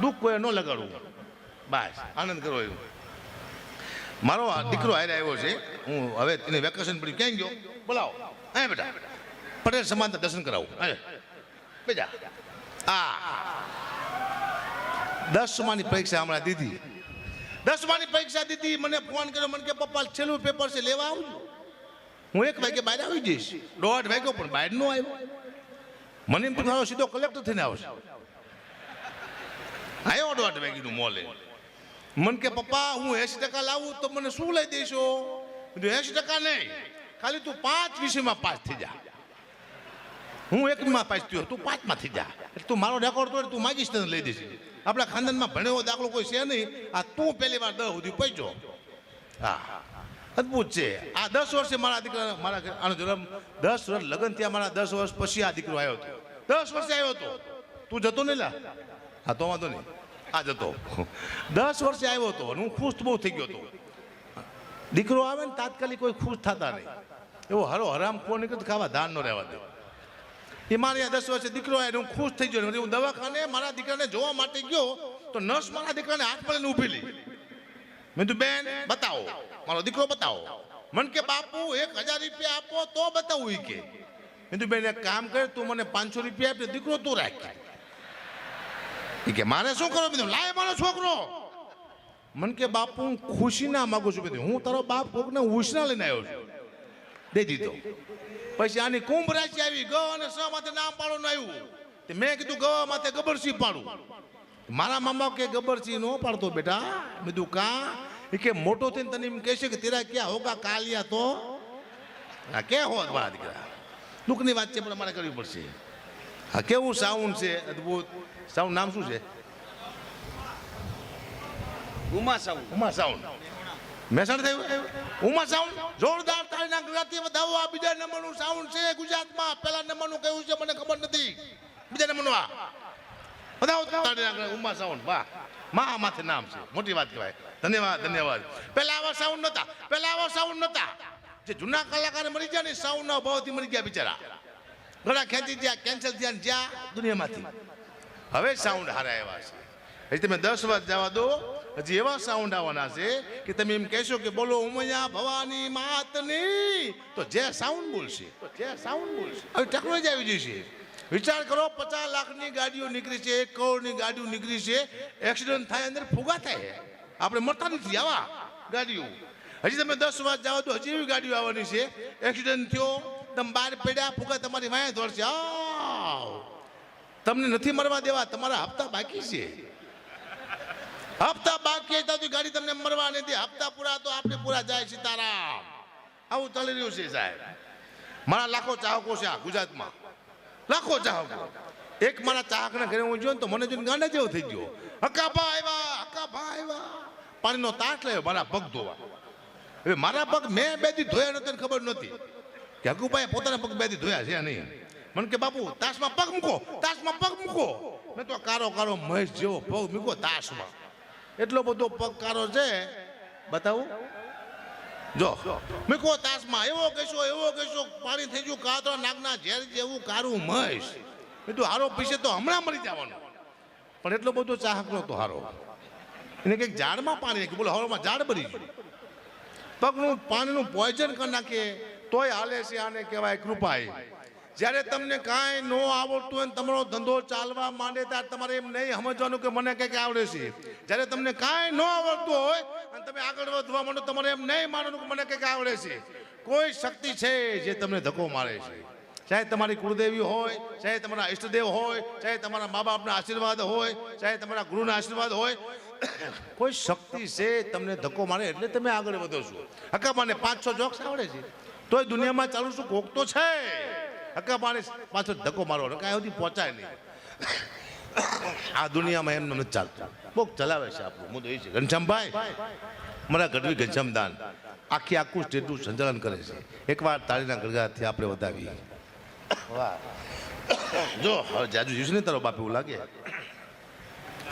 દુઃખ કોઈ ન લગાડવું, બસ આનંદ કરવો. એવું મારો દીકરો હારે આવ્યો છે, હું હવે એને વેકેશન પડ્યું, ક્યાં ગયો બોલાવો, હા બેટા પટેલ સમાજના દર્શન કરાવું, બેજા. 10માની પરીક્ષા હમણાં દીધી, 10માની પરીક્ષા દીધી. મને ફોન કર્યો, મને કે પપ્પા છેલ્લું પેપર છે, લેવા આવજો. હું 1 વાગે બહાર આવી જઈશ, 1:30 વાગ્યો પણ બહાર નો આવ્યો. મને એમ તો સીધો કલેક્ટર થઈને આવશે. આવ્યો 1:30 વાગ્યાનું મોલે. મને કે પપ્પા હું 80% લાવું તો મને શું લઈ દઈશો? 80% નહીં, ખાલી તું 5 વિષયમાં પાસ થઈ જા. હું 1માં પાસ થયો, તું 5માં થઈ જા. એટલે તું મારો રેકોર્ડ તોડ, તું માગીશ તને લઈ દઈશ. આપણા ખાનદાનમાં ભણેવો દાખલો કોઈ છે નહીં. આ તું પહેલી વાર 10 સુધી પહોંચ્યો. હા, અદભુત છે. આ 10 વર્ષે મારા દીકરા, મારા આનો જન્મ 10 વર્ષ લગ્ન થયા, મારા 10 વર્ષ પછી આ દીકરો આવ્યો હતો. 10 વર્ષે આવ્યો હતો. તું જતો નહીં લા? હા તો વાંધો નહીં, આ જતો. 10 વર્ષે આવ્યો હતો, હું ખુશ બહુ થઈ ગયો હતો. દીકરો આવે ને તાત્કાલિક કોઈ ખુશ થતા નહીં. એવો હરો હરામ ખોર નીકળે ખાવા ધાન ન રહેવા દે. એ મારે 10 વર્ષે દીકરો આવ્યો, હું ખુશ થઈ ગયો. હું દવાખાને મારા દીકરાને જોવા માટે ગયો તો નર્સ મારા દીકરાને હાથ પકડીને ઊભી લી. મેં કીધું બેન બતાવો, મારો દીકરો બતાવો. મને કે બાપુ 1000 રૂપિયા આપો તો બતાવું. કે મેં કીધું બેન એક કામ કર, તું મને 500 રૂપિયા આપે, દીકરો તું રાખ. એ કે મારે શું કરો? કીધું લાય મારો છોકરો. મને કે બાપુ હું ખુશી ના માગું છું. હું તારો બાપ કોકને ઉછના લઈને આવ્યો છું. દે દીધો. પછી આની કુંભ રાશિ આવી, ગ અને સ માથે નામ પાડવાનું આવ્યું. મેં કીધું ગ માથે ગબ્બરસિંહ પાડું. મારા મામા કે ગબ્બરસિંહ નો પાડતો બેટા. બધું કા એ કે મોટો થઈને તને એમ કહેશે કે તેરા ક્યાં હોગા કાલિયા, તો આ કે હોત મારા દીકરા. દુઃખની વાત છે પણ અમારે કરવી પડશે. હા કેવું સાઉન્ડ છે અદભુત. સાઉન્ડ નામ શું છે?
ઉમા સાઉન્ડ.
ઉમા સાઉન્ડ મહેસાણા થયું. ઉમા સાઉન્ડ જોરદાર તાળીના ગુજરાતી વધાવો. આ બીજા નંબરનું સાઉન્ડ છે ગુજરાતમાં. પહેલા નંબરનું કયું છે મને ખબર નથી. બીજા નંબરનું આ વધાવો તાળીના ઉમા સાઉન્ડ. વાહ, મા માથે નામ છે, મોટી વાત કહેવાય. ધન્યવાદ ધન્યવાદ. પહેલા આવા સાઉન્ડ નહોતા. પહેલા આવા સાઉન્ડ નહોતા. જે જૂના કલાકાર મરી ગયા ને સાઉન્ડના અભાવથી મરી ગયા બિચારા. ઘણા ખેંચી ગયા, કેન્સલ થયા જ્યાં દુનિયામાંથી. હવે સાઉન્ડ હારા એવા છે. હજી તમે 10 વર્ષ જવા દો, હજી એવા સાઉન્ડ આવવાના છે કે તમે એમ કહેશો કે બોલો ઉમૈયા ભવાની માતની, તો જે સાઉન્ડ બોલશે, તો જે સાઉન્ડ બોલશે. હવે ટેકનોલોજી આવી ગઈ છે. વિચાર કરો, 50 લાખની ગાડીઓ નીકળી છે, 1 કરોડની ગાડીઓ નીકળી છે. એક્સિડન્ટ થાય, અંદર ફુગા થાય, આપણે મરતા નથી. આવા ગાડીઓ હજી તમે 10 વર્ષ જવા દો, હજી એવી ગાડીઓ આવવાની છે. એક્સિડન્ટ થયો, તમે બહાર પડ્યા, ફુગા તમારી વાંહે દોડશે. તમને નથી મરવા દેવા, તમારા હપ્તા બાકી છે. હપ્તા બાકી હતા તો ગાડી તમને મરવા નથી. હપ્તા પૂરા તો આપણે પૂરા જાય. સીતારામ. આવું ચાલી રહ્યું છે સાહેબ. મારા લાખો ચાહકો છે આ ગુજરાતમાં, લાખો ચાહકો. એક મારા ચાહકના ઘરે હું જોયો ને તો મને જોઈને ગાંડા જેવો થઈ ગયો. હકાભા આવ્યા, હકાભા આવ્યા. પાણીનો તાટ લાવ્યો મારા પગ ધોવા. હવે મારા પગ મેં 2 દી ધોયા નહોતા, ખબર નહોતી કે હકુભાઈ પોતાના પગ 2 દી ધોયા છે નહીં. મને કે બાપુ તાસમાં પગ મૂકો, તાસમાં પગ મૂકો. મેં તો કારો કારો મહેશ જેવો પગ મૂકો તાસમાં. એટલો બધો પગ કારો છે, બતાવું જો. મૂકો તાસમાં. એવો કહેશો પાણી થઈ ગયું કાતરા નાગના ઝેર જેવું કારું મહેશ. મેં તો હારો પીશે તો હમણાં મરી જવાનો. પણ એટલો બધો ચાહક નહોતો હારો. એને કંઈક ઝાડમાં પાણી નાખ્યું. બોલો હવામાં ઝાડ બળી ગયું. પગનું પાણીનું પોઈઝન કરી નાખીએ તોય હાલે છે. આને કહેવાય કૃપાઈ. જ્યારે તમને કાંઈ ન આવડતું હોય ને તમારો ધંધો ચાલવા માંડે ત્યારે તમારે એમ નહીં સમજવાનું કે મને કંઈક આવડે છે. જ્યારે તમને કાંઈ ન આવડતું હોય અને તમે આગળ વધવા માંડો, તમારે એમ નહીં માનવાનું કે મને કંઈક આવડે છે. કોઈ શક્તિ છે જે તમને ધક્કો મારે છે. ચાહે તમારી કુળદેવી હોય, ચાહે તમારા ઈષ્ટદેવ હોય, ચાહે તમારા મા બાપના આશીર્વાદ હોય, ચાહે તમારા ગુરુના આશીર્વાદ હોય, કોઈ શક્તિ છે તમને ધક્કો મારે એટલે તમે આગળ વધો છો. હકામાને 5-6 જોક્સ આવડે છે તોય દુનિયામાં ચાલુ શું કોક તો છે. હકામાને પાછો ધક્કો મારવાનો કાંઈ સુધી પહોંચાય નહીં. આ દુનિયામાં એમને નથી ચાલતું. બહુ ચલાવે છે આપણું. મુદ્દો એ છે ઘનશ્યામભાઈ, મારા ગઢવી ઘનશ્યામદાન આખું સ્ટેટનું સંચાલન કરે છે. એકવાર તાળીના ગળગાથી આપણે વધાવીએ. વાહ જો હવે જાજુ જીવશે ને તારો બાપ એવું લાગે.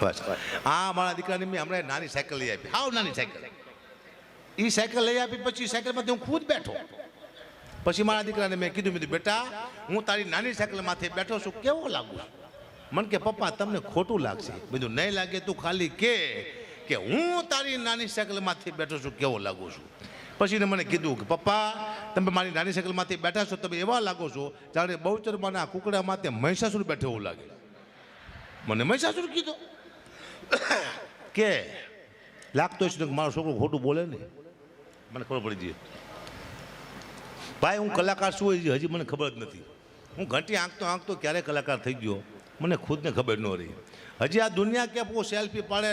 બસ આ મારા દીકરાને મેં હમણાં નાની સાયકલ લઈ આપી. હાવ નાની સાયકલ. એ સાયકલ લઈ આપી પછી સાયકલમાંથી હું ખુદ બેઠો. પછી મારા દીકરાને મેં કીધું બેટા હું તારી નાની સાયકલ માથે બેઠો છું, કેવો લાગુ છું? મને કે પપ્પા તમને ખોટું લાગશે. બધું નહીં લાગે તું ખાલી કે હું તારી નાની સાયકલ માથે બેઠો છું કેવો લાગુ છું. પછી મને કીધું કે પપ્પા તમે મારી નાની સાયકલ માંથી બેઠા છો, તમે એવા લાગો છો જાણે બહુચરમાના કુકડા માથે મહિષાસુર બેઠો એવું લાગે. મને મહિષાસુર કીધું કે લાગતો છે કે મારો છોકરો ખોટું બોલે ને. મને ખબર પડી ગઈ ભાઈ હું કલાકાર શું હોય હજી મને ખબર જ નથી. હું ઘંટી આંકતો ક્યારે કલાકાર થઈ ગયો મને ખુદને ખબર ન રહી. હજી આ દુનિયા કે સેલ્ફી પાડે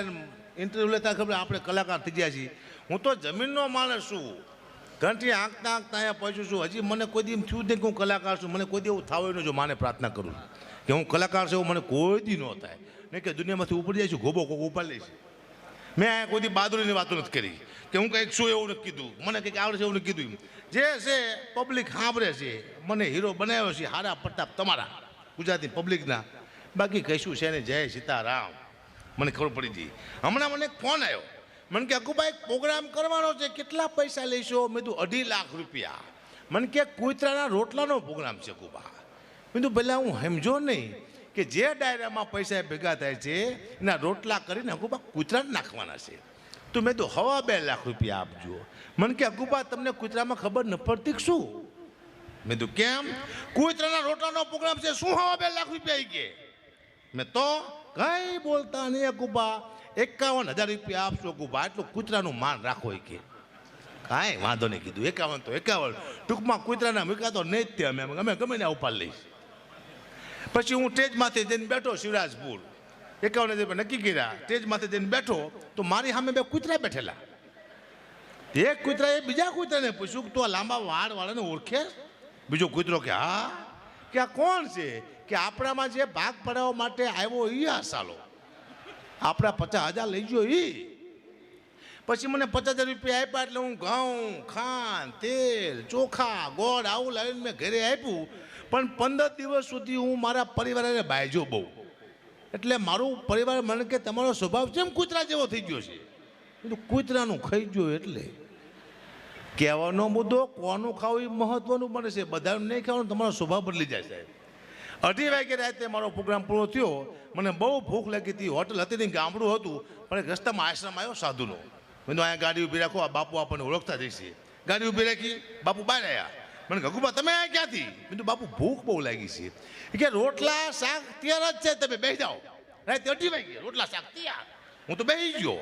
ઇન્ટરવ્યૂ લેતા ખબર આપણે કલાકાર થઈ ગયા છીએ. હું તો જમીનનો માણસ છું. ઘંટી આંકતા અહીંયા પહોંચ્યું છું. હજી મને કોઈ દી એમ થયું નહીં કે હું કલાકાર છું. મને કોઈ દી એવું થાવ ન જો માને પ્રાર્થના કરું કે હું કલાકાર છું એવું મને કોઈ દી ન થાય. નહીં કે દુનિયામાંથી ઉપડી જાય છું ગોબો કોક ઉપાડી લઈશ. મેં અહીંયા કોઈ દી બહાદુરીની વાતો નથી કરી કે હું કંઈક શું એવું નથી કીધું, મને કંઈક આવડે છે એવું નથી કીધું. જે છે પબ્લિક સાંભળે છે. મને હીરો બનાવ્યો છે હારા પ્રતાપ તમારા ગુજરાતી પબ્લિકના. બાકી કહીશું છે ને જય સીતારામ. મને ખબર પડી ગઈ. હમણાં મને ફોન આવ્યો. મને કે અકુભાઈ પ્રોગ્રામ કરવાનો છે, કેટલા પૈસા લઈશો? મેં કીધું 2.5 લાખ રૂપિયા. મને કે કુતરાના રોટલાનો પ્રોગ્રામ છે અકુબા. બીજું પહેલાં હું સમજો નહીં કે જે ડાયરામાં પૈસા ભેગા થાય છે એના રોટલા કરીને અકુબા કૂતરાને નાખવાના છે. તો મેં તો 2.5 લાખ રૂપિયા આપજો. મને કે અકુબા તમને કૂતરામાં ખબર ન પડતી કે શું? મેં તો કેમ? કૂતરાના રોટલાનો પ્રોગ્રામ છે, શું 2.5 લાખ રૂપિયા આવી ગયા? મેં તો કઈ બોલતા નહીં અકુબા, 51,000 રૂપિયા આપશો અકુબા, એટલું કૂતરાનું માન રાખો કે. કાંઈ વાંધો નહીં કીધું, 51 તો 51, ટૂંકમાં કૂતરાના મૂક્યા તો નહીં જ તે અમે ગમે ને ઉપાડ લઈશ. પછી હું સ્ટેજમાંથી જઈને બેઠો શિવરાજપુર, 51,000 રૂપિયા નક્કી કર્યા. સ્ટેજમાંથી જઈને બેઠો તો મારી સામે 2 કૂતરા બેઠેલા. એક કૂતરાએ બીજા કૂતરાને પૂછ્યું કે તું આ લાંબા વાળવાળાને ઓળખે? બીજો કૂતરો કે હા. કે આ કોણ છે? કે આપણામાં જે ભાગ પડાવવા માટે આવ્યો એ આ સાલો, આપણા 50,000 લઈ ગયો એ. પછી મને 50,000 રૂપિયા આપ્યા એટલે હું ઘઉં, ખાંડ, તેલ, ચોખા, ગોળ આવું લાવીને મેં ઘરે આપ્યું. પણ 15 દિવસ સુધી હું મારા પરિવારને બાયજો બહુ. એટલે મારું પરિવાર મને કે તમારો સ્વભાવ કેમ કૂતરા જેવો થઈ ગયો છે? કૂતરાનું ખાઈ ગયો એટલે. કહેવાનો મુદ્દો કોનું ખાવું એ મહત્વનું બને છે, બધાનું નહીં ખાવાનું, તમારો સ્વભાવ બદલી જાય સાહેબ. 2:30 વાગે રાતે મારો પ્રોગ્રામ પૂરો થયો. મને બહુ ભૂખ લાગી હતી. હોટલ હતી નહીં, ગામડું હતું, પણ એક રસ્તામાં આશ્રમ આવ્યો સાધુનો. મેં અહીંયા ગાડી ઊભી રાખો, આ બાપુ આપણને ઓળખતા જઈશે. ગાડી ઊભી રાખી, બાપુ બહાર આવ્યા. મને ગગુબા તમે આ ક્યાંથી? મેં બાપુ ભૂખ બહુ લાગી છે. કે રોટલા શાક તૈયાર જ છે, તમે બેસી જાઓ. રાતે 2:30 વાગે રોટલા શાક તૈયાર. હું તો બેસી ગયો.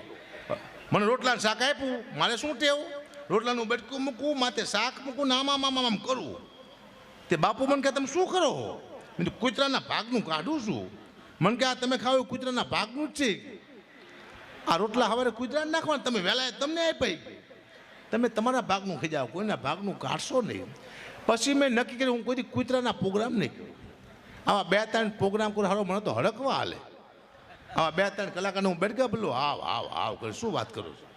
મને રોટલા શાક આપ્યું. મારે શું ટેવું? રોટલાનું બેટકું મૂકવું, માથે શાક મૂકવું, આમ કરવું. તે બાપુ મને કહે તમે શું કરો? મેં કૂતરાના ભાગનું કાઢું છું. મને કહે આ તમે ખાવ કૂતરાના ભાગનું જ છે. આ રોટલા હવે કૂતરાને નાખવાના, તમે વહેલા તમને આપાઈ, તમે તમારા ભાગનું ખાઈ જાઓ, કોઈના ભાગનું કાઢશો નહીં. પછી મેં નક્કી કર્યું હું કોઈ કૂતરાના પ્રોગ્રામ નહીં કરું. આવા 2-3 પ્રોગ્રામ કરો હારો, મને તો હડકવા હાલે. આવા 2-3 કલાકારને હું બેઠ ગયા બોલો આવ કરે, શું વાત કરું છું?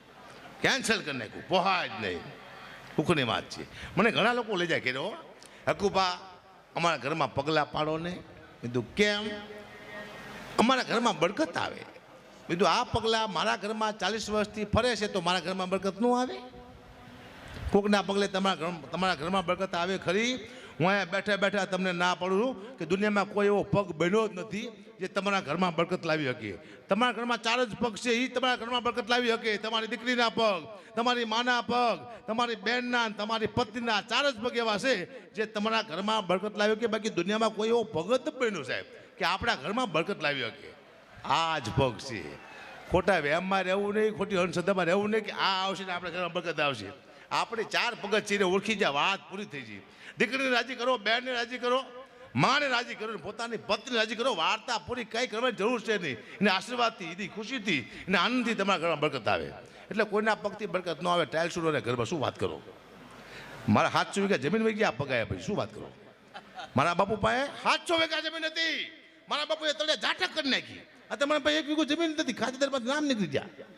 કેન્સલ કરી નાખ્યું, પોહાય જ નહીં. દુઃખની વાત છે. મને ઘણા લોકો લઈ જાય કર્યો, હકુબા અમારા ઘરમાં પગલાં પાડો ને. કીધું કેમ? અમારા ઘરમાં બરકત આવે. કીધું આ પગલાં મારા ઘરમાં 40 વર્ષથી ફરે છે તો મારા ઘરમાં બરકત ન આવે? કોકના પગલે તમારા ઘરમાં બરકત આવે ખરી? હું અહીંયા બેઠા બેઠા તમને ના પાડું છું કે દુનિયામાં કોઈ એવો પગ બન્યો જ નથી જે તમારા ઘરમાં બરકત લાવી શકે. તમારા ઘરમાં 4 જ પગ છે, એ તમારા ઘરમાં બરકત લાવી શકે. તમારી દીકરીના પગ, તમારી માના પગ, તમારી બહેનના, તમારી પત્નીના 4 જ પગ એવા છે જે તમારા ઘરમાં બરકત લાવી શકે. બાકી દુનિયામાં કોઈ એવો પગ જ બન્યો સાહેબ કે આપણા ઘરમાં બરકત લાવી શકે. આ જ પગ છે. ખોટા વહેમમાં રહેવું નહીં, ખોટી અંધશ્રદ્ધામાં રહેવું નહીં કે આ આવશે ને આપણા ઘરમાં બરકત આવશે. આપણે 4 પગત ચીરે ઓળખી જાય, વાત પૂરી થઈ જાય. દીકરીને રાજી કરો, બહેનને રાજી કરો, માને રાજી કરો, પોતાની પત્નીને રાજી કરો. વાર્તા પૂરી કંઈ કરવાની જરૂર છે નહીં. એને આશીર્વાદથી, એની ખુશીથી, એને આનંદથી તમારા ઘરમાં બરકત આવે. એટલે કોઈના પગથી બરકત ન આવે. ટાઇલ્સ ઉડે ઘરમાં, શું વાત કરો? મારા 700 વીઘા જમીન વહી ગયા પગાયા પછી, શું વાત કરો? મારા બાપુ પાસે 700 વીઘા જમીન હતી. મારા બાપુએ તળે ઝાટક કરી નાખી. આ તમારા પાસે 1 વીઘો જમીન નથી, ખાતેદારમાં નામ નીકળી ગયા.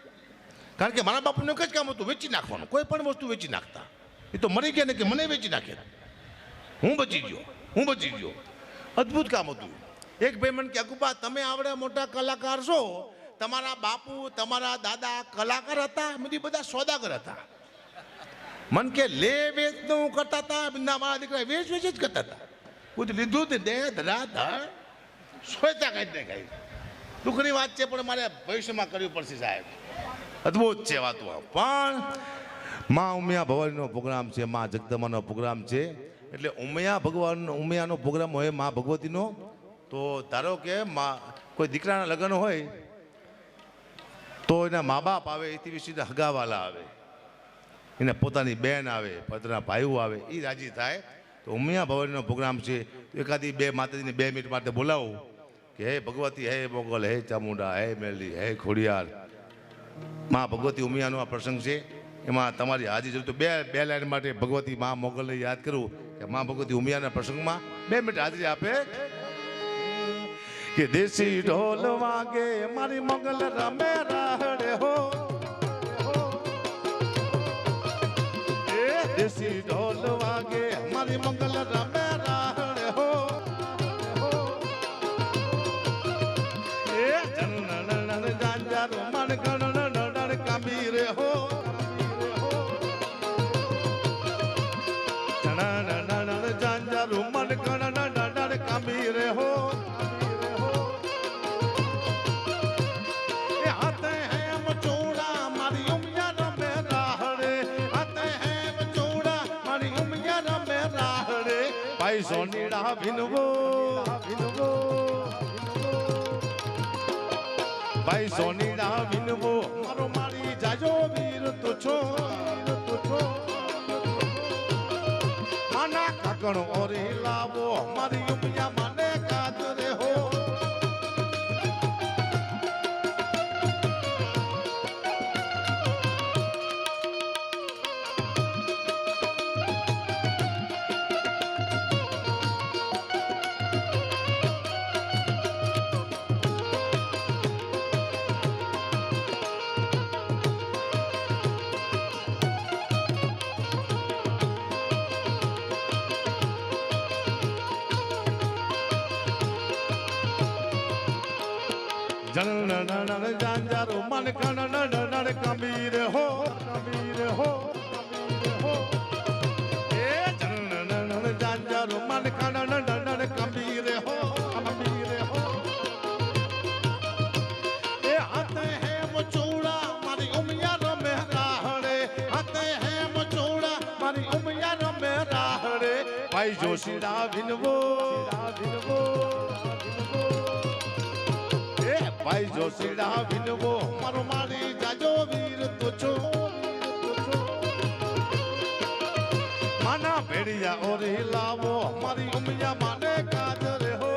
કારણ કે મારા બાપુનું એક જ કામ હતું, વેચી નાખવાનું. કોઈ પણ વસ્તુ વેચી નાખતા. એ તો મરી ગયા ને કે મને વેચી નાખે, હું બચી ગયો. અદ્ભુત કામ હતું. એક ભાઈ મને કે અકુબા તમે આવડે મોટા કલાકાર છો, તમારા બાપુ તમારા દાદા કલાકાર હતા? બધી બધા સોદાગર હતા. મન કે લે વેચનું કરતા હતા, મારા દીકરા વેચ જ કરતા હતા. બધું લીધું તે દે ધરા સોયતા કાઢી ને કાંઈ. દુઃખની વાત છે, પણ મારે ભવિષ્યમાં કરવી પડશે સાહેબ. અદ્ભુત છે વાતો. પણ મા ઉમિયા ભવાનીનો પ્રોગ્રામ છે, મા જગદંબાનો પ્રોગ્રામ છે. એટલે ઉમિયાનો પ્રોગ્રામ હોય મા ભગવતીનો. તો ધારો કે કોઈ દીકરાના લગ્ન હોય તો એના મા બાપ આવે, એથી વિશે હગાવાલા આવે, એને પોતાની બહેન આવે, પોતાના ભાઈઓ આવે, એ રાજી થાય. તો ઉમિયા ભવાનીનો પ્રોગ્રામ છે. એકાદી 2 માતાજીને 2 મિનિટ માટે બોલાવું કે હે ભગવતી, હે મોગલ, હે ચામુંડા, હે મેલી, હે ખોડિયાર. મા ભગવતી ઉમિયાનો આ પ્રસંગ છે, એમાં તમારી હાજરી જરૂર. તો બે લાઈન માટે ભગવતી મા મોગલને યાદ કરું કે મા ભગવતી ઉમિયાના પ્રસંગમાં 2 મિનિટ હાજરી આપે. કે દેશી ઢોલ વાગે મારી મોગલ રમે રાહડે હો, દેશી ઢોલ વાગે મારી મોગલ રમે રાહડે હો, મન ગણ કાબી રે હો, જાંજારું મન ગણ કાબી ભાઈ સોનીડા વિનવો ભાઈ સોનીડા વિનવો મારો મારી જાજો વીર તું છો માના કાકણ ઓરે લાવો મારી ઉમિયા માને કાતરે હો જાંજારો મન કણ કબીર હો એ જાંજારો મન કણ કબીર હો એ હાથે હે મચોડા મારી ઉમિયા રમે રાહડે હાથે હે મચોડા મારી ઉમિયા રમે રાહડે ભાઈ જોશીડા વિનવો ભાઈ જોશીડા વિનવો મારો મારી જાજો વીર તું છો માના ભેડિયા ઓરે લાવો મારી ઉમિયા માને કાજરે હો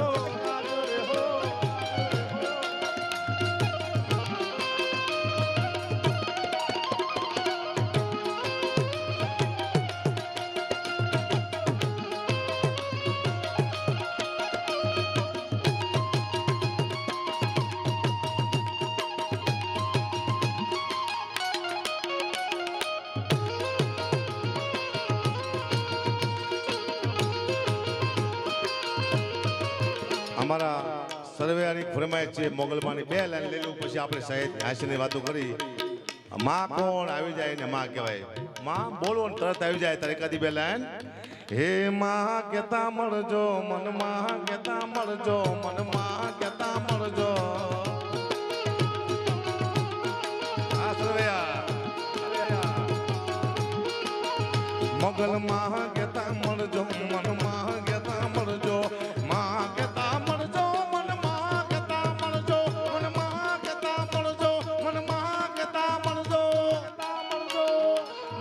અમારા સર્વેની ફરમાય છે મોગલમાની 2 લાઈન લઈ લઉં પછી આપણે સહેજ હાસ્યની વાતો કરી માં કોણ આવી જાય ને માં કહેવાય માં બોલો ને તરત આવી જાય તારે એકાદી 2 લાઈન હે માં કેતા મળજો મન માં કેતા મળજો મન માં કેતા મળજો આ સર્વેયા મોગલ માં કેતા મળજો મન માં કેતા મળજો માં કેતા મળજો મન માં કેતા મળજો મન માં કેતા મળજો મન માં કેતા મળજો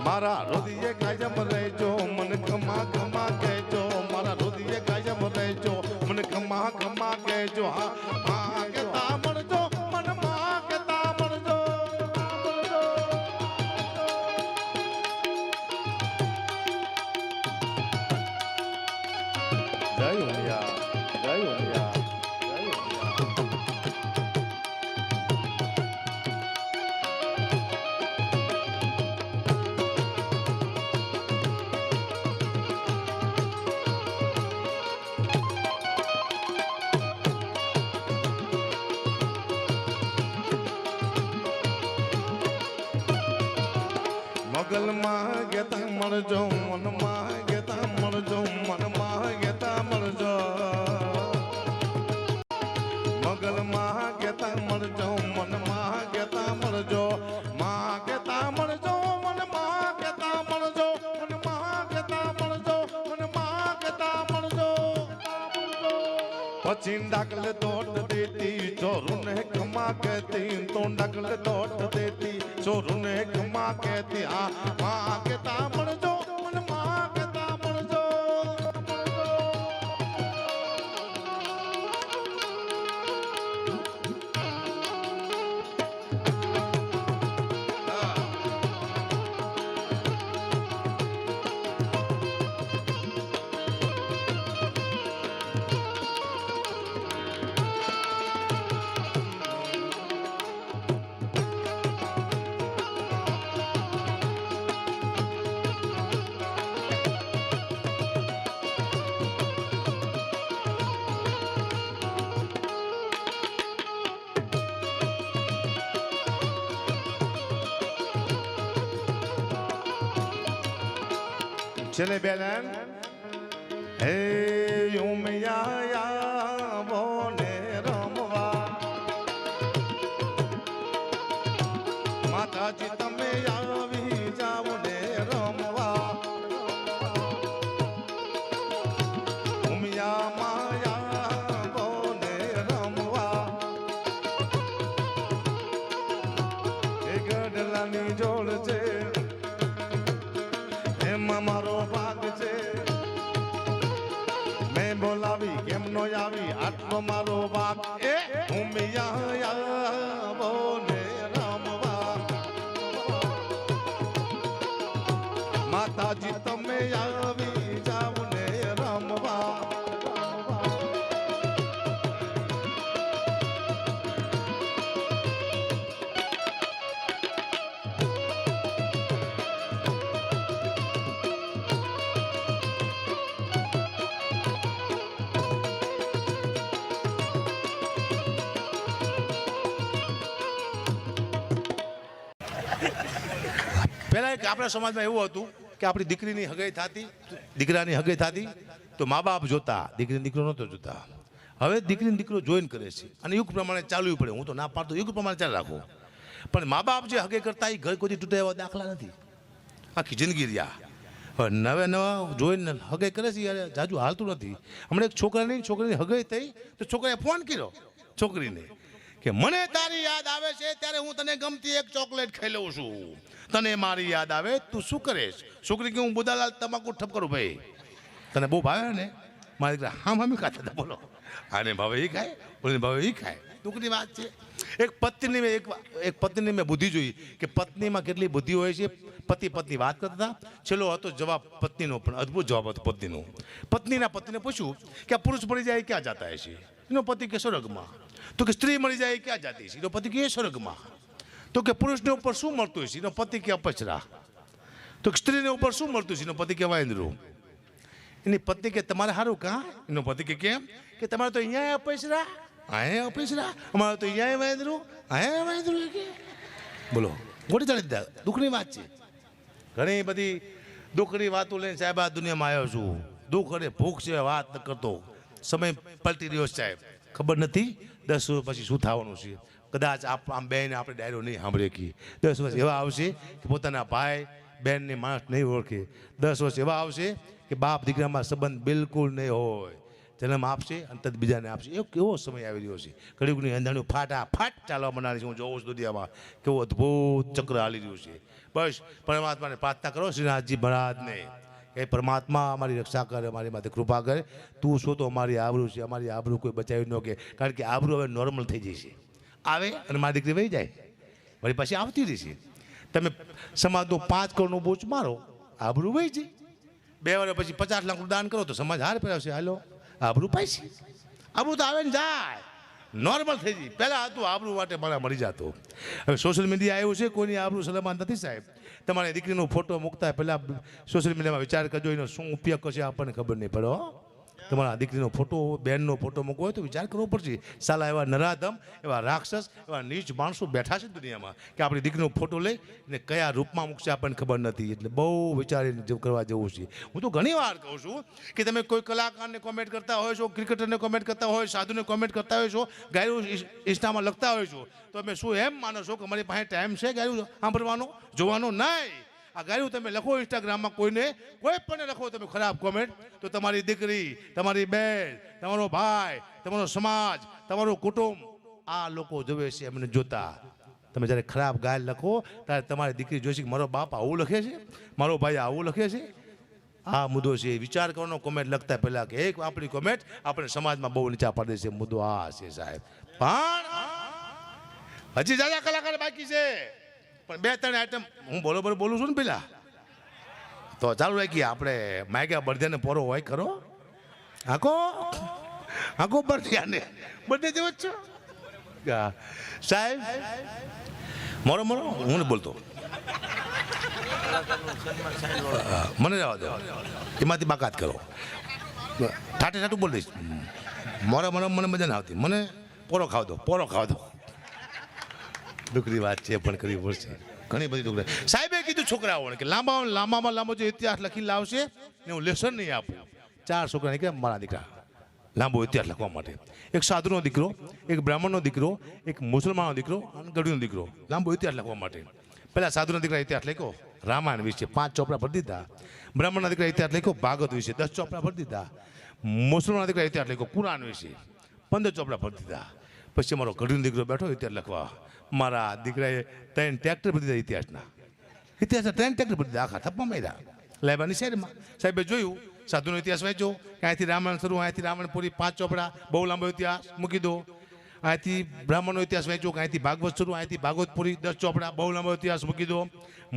મારા હૃદય કાયમ રહેજો મન ખમા ખમા કહેજો મારા હૃદય કાયમ રહેજો મન ખમા ખમા કહેજો હા માં કેતા મળજો મન માં કેતા મળજો જય હોલિયા જય હોલિયા મોગલ માં ગેતા મળજો મન માં ગેતા મળજો મન માં ગેતા મળજો મોગલ માં ગેતા મળજો મન માં ગેતા મળજો માં ગેતા મળજો મન માં ગેતા મળજો મન માં ગેતા મળજો મન માં ગેતા મળજો પછી ડાકલે તોડ દેતી ચોરુને ખમા કહેતી તો ડાકલે તોડ દેતી ચોરુને ખમા કહેતી આ માં કેતા મળજો મન માં કેતા મળજો છેલ્લે 2 લાઈન હે ઉમિયા બોને રમવા માતાજી તમે આવી જાવ ને રમવા મારો ભાગ છે મેં બોલાવી કેમ નો આવી આટલો મારો ભાગ એ હું આવો ને રમવા માતાજી તમે આવી જાવ ને રમવા પહેલાં એક આપણા સમાજમાં એવું હતું કે આપણી દીકરીની હગાઈ થતી દીકરાની હગાઈ થતી તો મા બાપ જોતા દીકરીને દીકરો નહોતો જોતા હવે દીકરીને દીકરો જોઈન કરે છે અને યુગ પ્રમાણે ચાલવું પડે હું તો ના પાડતો યુગ પ્રમાણે ચાલ રાખો પણ મા બાપ જે હગાઈ કરતા એ ઘર કોઈ તૂટે એવા દાખલા નથી આખી જિંદગી રહ્યા હવે નવે નવા જોઈને હગાઈ કરે છે યાર જાજુ હાલતું નથી હમણાં એક છોકરીની હગાઈ થઈ તો છોકરાએ ફોન કર્યો છોકરીને કે મને તારી યાદ આવે છે ત્યારે હું તને ગમતી એક ચોકલેટ ખાઈ લઉં છું તને મારી યાદ આવે તું શું કરેશ છોકરી કે હું બુદાલાલ તમાકુ ઠપ કરું ભાઈ તને બહુ ભાવે ને મારી દીકરા હા મમ્મી ખાતા હતા બોલો આને ભાવે એ ખાય બોલીને ભાવે એ ખાય દુઃખની વાત છે એક પત્નીની મેં બુદ્ધિ જોઈ કે પત્નીમાં કેટલી બુદ્ધિ હોય છે પત્ની વાત કરતા હતા છેલ્લો હતો જવાબ પત્નીનો પણ અદ્ભુત જવાબ હતો પત્નીનો પત્નીના પતિને પૂછ્યું કે આ પુરુષ મળી જાય ક્યાં જતા હશે એનો પતિ કે સ્વર્ગમાં તો કે સ્ત્રી મળી જાય ક્યાં જાતી છે એનો પતિ કે સ્વર્ગમાં તો કે પુરુષને ઉપર શું મળતું હશે એનો પતિ કે અપચરા તો સ્ત્રીને ઉપર શું મળતું છે એનો પતિ કે વાંદરું એની પત્ની કે તમારે સારું કાં એનો પતિ કે કેમ કે તમારે તો અહીંયા અપચરા અહીંયા અપચરા અમારે તો અહીંયા વાંદરું અહીંયા વાંદરું કે બોલો ગોળી ચડી દીધા દુઃખની વાત છે ઘણી બધી દુઃખની વાતો લઈને સાહેબ આ દુનિયામાં આવ્યો છું દુઃખ અને ભૂખ છે વાત ન કરતો સમય પલટી રહ્યો છે સાહેબ ખબર નથી 10 વર્ષ પછી શું થવાનું છે કદાચ આમ બેન આપણે ડાયરો નહીં સાંભળીએ કે 10 વર્ષ એવા આવશે કે પોતાના ભાઈ બહેનને માણસ નહીં ઓળખે 10 વર્ષ એવા આવશે કે બાપ દીકરામાં સંબંધ બિલકુલ નહીં હોય જન્મ આપશે અને તદ બીજાને આપશે એવો કેવો સમય આવી રહ્યો છે ઘડીકની અંધાણું ફાટ ચાલવા મનારી છે હું જોઉં છું દુનિયામાં કેવું અદ્ભુત ચક્ર હાલી રહ્યું છે બસ પરમાત્માને પ્રાર્થના કરો શ્રીનાથજી મહારાજને એ પરમાત્મા અમારી રક્ષા કરે અમારી માથે કૃપા કરે તું શું તો અમારી આબરૂ છે અમારી આબરૂ કોઈ બચાવી ન કે કારણ કે આબરૂ હવે નોર્મલ થઈ જશે આવે અને મારી દીકરી વહી જાય વળી પાછી આવતી રહેશે તમે સમાજનો 5 કરોડનો બોજ મારો આબરૂ વહી જાય 2 વર્ષ પછી 50 લાખનું દાન કરો તો સમાજ હાર પહેરાવશે હાલો આબરૂ પાછી આબરૂ તો આવે ને જાય નોર્મલ થઈ જાય પહેલાં હતું આબરૂ માટે મારા મળી જતો હવે સોશિયલ મીડિયા આવ્યું છે કોઈની આબરૂ સલામત નથી સાહેબ તમારી દીકરીનો ફોટો મૂકતા પહેલાં સોશિયલ મીડિયામાં વિચાર કરજો એનો શું ઉપયોગ કરશે આપણને ખબર નહીં પડે તમારા દીકરીનો ફોટો બહેનનો ફોટો મૂકવો હોય તો વિચાર કરવો પડશે સાલા એવા નરાધમ એવા રાક્ષસ એવા નીચ માણસો બેઠા છે દુનિયામાં કે આપણી દીકરીનો ફોટો લઈ ને કયા રૂપમાં મૂકશે આપણને ખબર નથી એટલે બહુ વિચારીને કરવા જેવું છે હું તો ઘણી વાર કહું છું કે તમે કોઈ કલાકારને કોમેન્ટ કરતા હોય છો ક્રિકેટરને કોમેન્ટ કરતા હોય સાધુને કોમેન્ટ કરતા હોય છો ગાયું ઇન્સ્ટામાં લખતા હોય છો તો તમે શું એમ માનો છો કે મારી પાસે ટાઈમ છે ગાયું સાંભળવાનો જોવાનો નહીં આ ગાયું તમે લખો ઇન્સ્ટાગ્રામમાં કોઈ પણ લખો તમે ખરાબ કોમેન્ટ તો તમારી દીકરી તમારી બેન તમારો ભાઈ તમારો સમાજ તમારું કુટુંબ આ લોકો જોવે છે એમને જોતા તમે જ્યારે ખરાબ ગાય લખો ત્યારે તમારી દીકરી જોઈશે કે મારો બાપ આવું લખે છે મારો ભાઈ આવું લખે છે આ મુદ્દો છે વિચાર કરવાનો કોમેન્ટ લખતા પહેલાં કે એક આપણી કોમેન્ટ આપણે સમાજમાં બહુ નીચા પાડે છે મુદ્દો આ છે સાહેબ પણ હજી જાજા કલાકાર બાકી છે પણ 2-3 આઈટમ હું બરોબર બોલું છું ને પેલા તો ચાલુ રાખીએ આપણે માગ્યા બળદિયાને પોરો હોય ખરો આખો બળદિયાને બળદે જેવો જ છો સાહેબ મોરો હું ને બોલતો મને જવા દો એમાંથી બાકાત કરો ઠાઠું બોલ દઈશ મોરા મને મજા ના આવતી મને પોરો ખાવ દો દુઃખની વાત છે પણ કરવી પડશે ઘણી બધી દુઃખ સાહેબે કીધું છોકરાઓને કે લાંબામાં લાંબો જે ઇતિહાસ લખી લાવશે ને હું લેસન નહીં આપું 4 છોકરાને કે મારા દીકરા લાંબો ઇતિહાસ લખવા માટે એક સાધુનો દીકરો એક બ્રાહ્મણનો દીકરો એક મુસલમાનનો દીકરો અને ગઢવીનો દીકરો લાંબો ઇતિહાસ લખવા માટે પહેલાં સાધુના દીકરા ઇતિહાસ લખ્યો રામાયણ વિશે 5 ચોપડા ભરી દીધા બ્રાહ્મણના દીકરા ઇતિહાસ લખ્યો ભાગવત વિશે 10 ચોપડા ભરી દીધા મુસલમાનના દીકરા ઇતિહાસ લખ્યો કુરાન વિશે 15 ચોપડા ભરી દીધા પછી મારો ગઢવીનો દીકરો બેઠો ઇતિહાસ લખવા મારા દીકરાએ 3 ટ્રેક્ટર ભરી દીધા ઇતિહાસના 3 ટ્રેક્ટર ભરી દીધા આખા થપ્પા માર્યા લાવ્યાની શહેરમાં. સાહેબે જોયું સાધુનો ઇતિહાસ વાંચ્યો કે અહીંથી રામાયણ શરૂ, અહીંથી રામાયણ પૂરી 5 ચોપડા, બહુ લાંબો ઇતિહાસ મૂકી દો. અહીંથી બ્રાહ્મણનો ઇતિહાસ વાંચ્યો કે અહીંથી ભાગવત શરૂ, અહીંથી ભાગવત પૂરી 10 ચોપડા, બહુ લાંબો ઇતિહાસ મૂકી દો.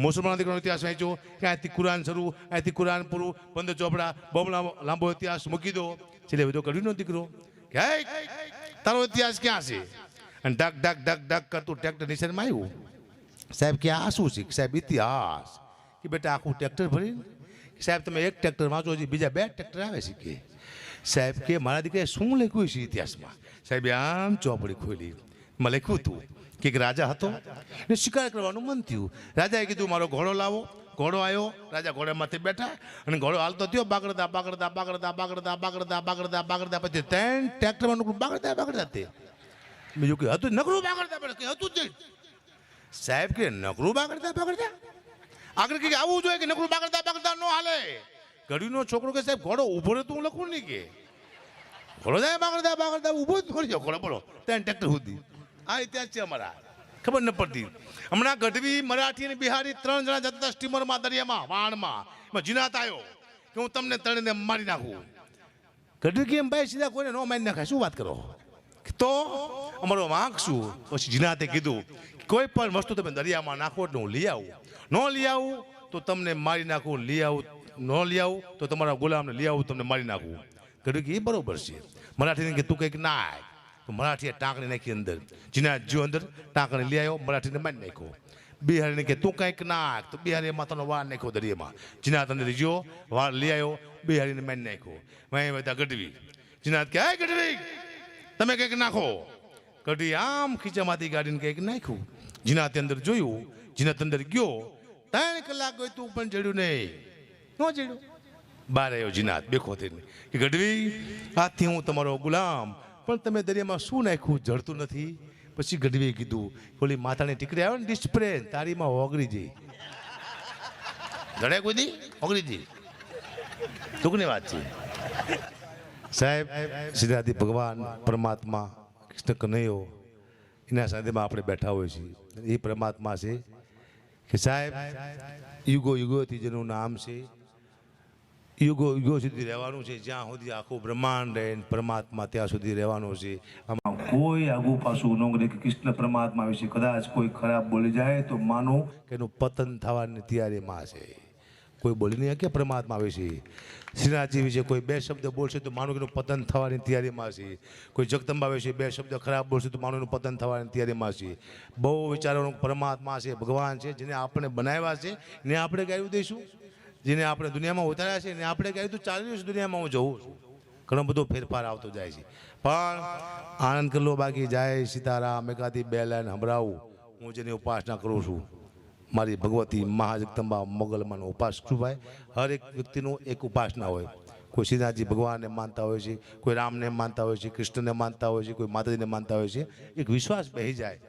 મુસલમાન દીકરાનો ઇતિહાસ વાંચ્યો કે અહીંથી કુરાન શરૂ, અહીંથી કુરાન પૂરું 15 ચોપડા, બહુ લાંબો ઇતિહાસ મૂકી દો. છેલ્લે બધો કઢીનો દીકરો કે તારો ઇતિહાસ ક્યાં છે? અને ઢક ઢક ઢક ઢક કરતું ટ્રેક્ટર નિશાનમાં આવ્યું. સાહેબ કે આ શું છે? સાહેબ ઇતિહાસ. કે બેટા આખું ટ્રેક્ટર ભરી. સાહેબ તમે એક ટ્રેક્ટર વાંચો, હજી બીજા 2 ટ્રેક્ટર આવે છે કે. સાહેબ કે મારા દીકરાએ શું લખ્યું છે ઇતિહાસમાં? સાહેબે આમ ચોપડી ખોલી, એમાં લખ્યું હતું કે એક રાજા હતો ને શિકાર કરવાનું મન થયું. રાજાએ કીધું મારો ઘોડો લાવો. ઘોડો આવ્યો, રાજા ઘોડામાંથી બેઠા અને ઘોડો હાલતો થયો બાગડતા બાગડતા બાગડતા બાગડતા બાગડતા બાગડતા બાગડતા પછી 3 ટ્રેક્ટરમાં નકરું બાગડતા બાગડતા તે. બીજું કે હતું નકરું બાગડતા બાગડતા કે હતું જ. સાહેબ કે નકરું બાગડતા બાગડતા આગળ કે આવવું જોઈએ કે નકરું બાગડતા બાગડતા નો હાલે. ઘડીનો છોકરો કે સાહેબ ઘોડો ઊભો રહે તો હું લખું નહીં કે. ઘોડો જાય બાગડતા બાગડતા ઊભો જ થોડી જાવ ઘોડો બોલો 3 ટ્રેક્ટર સુધી. આ ઇતિહાસ છે અમારા, ખબર ન પડતી. હમણાં ગઢવી, મરાઠી અને બિહારી 3 જણા જતા સ્ટીમરમાં દરિયામાં વાણમાં, એમાં જીનાત આવ્યો કે હું તમને તળીને મારી નાખું. ગઢવી કેમ ભાઈ સીધા કોઈને ન મારી નાખાય, શું વાત કરો? તો અમારો વાંક શું? પછી જીનાતે કીધું કોઈ પણ વસ્તુ તમે દરિયામાં નાખો એટલે હું લઈ આવું, ન લઈ આવું તો તમને મારી નાખું, લઈ આવું ન લઈ આવું તો તમારા ગુલામને લઈ આવું તમને મારી નાખું. ગઢવી કે એ બરોબર છે. મરાઠીને કે તું કંઈક નાખ, તો મરાઠીએ ટાંકણી નાખી અંદર. જીનાત જો અંદર ટાંકણી લઈ આવ્યો, મરાઠીને મારી નાખ્યો. બિહારીને કે તું કંઈક નાખ, તો બિહારીએ માથાનો વાર નાખ્યો દરિયામાં. જીનાત અંદર જો વાર લઈ આવ્યો, બિહારીને મારી નાખ્યો. વાંહે બધા ગઢવી. જીનાત કે હે ગઢવી તમે કંઈક નાખો. ગઢવી આમ ખીચામાંથી ગાડીને કંઈક નાખ્યું. જીનાતે અંદર જોયું, જીનાત અંદર ગયો, 3 કલાક ગયો તું પણ જડ્યું નહીં, ન જડ્યું. બહાર આવ્યો જીનાત બેખો થઈને કે ગઢવી આજથી હું તમારો ગુલામ, પણ તમે દરિયામાં શું નાખ્યું જડતું નથી. પછી ગઢવીએ કીધું ઓલી માથાની ટીકડી આવે ને ડિસ્પ્લે તારીમાં ઓગળી જઈ. જડે કોઈ દી ઓગળી જઈ. દુઃખની વાત છે સાહેબ. શ્રીનાથી ભગવાન પરમાત્મા કૃષ્ણ કનૈયો એના સાથેમાં આપણે બેઠા હોઈએ છીએ. એ પરમાત્મા છે કે સાહેબ યુગો યુગોથી જેનું નામ છે, યુગો યુગો સુધી રહેવાનું છે. જ્યાં સુધી આખું બ્રહ્માંડ રહે પરમાત્મા ત્યાં સુધી રહેવાનું છે. આમાં કોઈ આગું પાછું ન કરે કે કૃષ્ણ પરમાત્મા વિશે કદાચ કોઈ ખરાબ બોલી જાય તો માનો કે એનું પતન થવાની તૈયારીમાં છે. કોઈ બોલી નહીં કે પરમાત્મા વિશે, શ્રીનાથજી વિશે કોઈ 2 શબ્દ બોલશે તો માનો કે એનું પતન થવાની તૈયારીમાં છે. કોઈ જગદંબા વિશે 2 શબ્દ ખરાબ બોલશે તો માનો એનું પતન થવાની તૈયારીમાં છે. બહુ વિચારોનું પરમાત્મા છે, ભગવાન છે, જેને આપણે બનાવ્યા છે ને આપણે ગાયું દઈશું. જેને આપણે દુનિયામાં ઉતાર્યા છે ને આપણે કહ્યું તું 40 વર્ષ દુનિયામાં હું જઉં છું. ઘણો બધો ફેરફાર આવતો જાય છે, પણ આનંદ કરલો બાકી જાય સીતારામ એકાદી 2 લાઈન સંભળાવું. હું જેની ઉપાસના કરું છું મારી ભગવતી મહાજગદંબા મોગલમાંનો ઉપાસક છું ભાઈ. હર એક વ્યક્તિનું એક ઉપાસના હોય. કોઈ શ્રીનાથજી ભગવાનને માનતા હોય છે, કોઈ રામને માનતા હોય છે, કૃષ્ણને માનતા હોય છે, કોઈ માતાજીને માનતા હોય છે. એક વિશ્વાસ બેસી જાય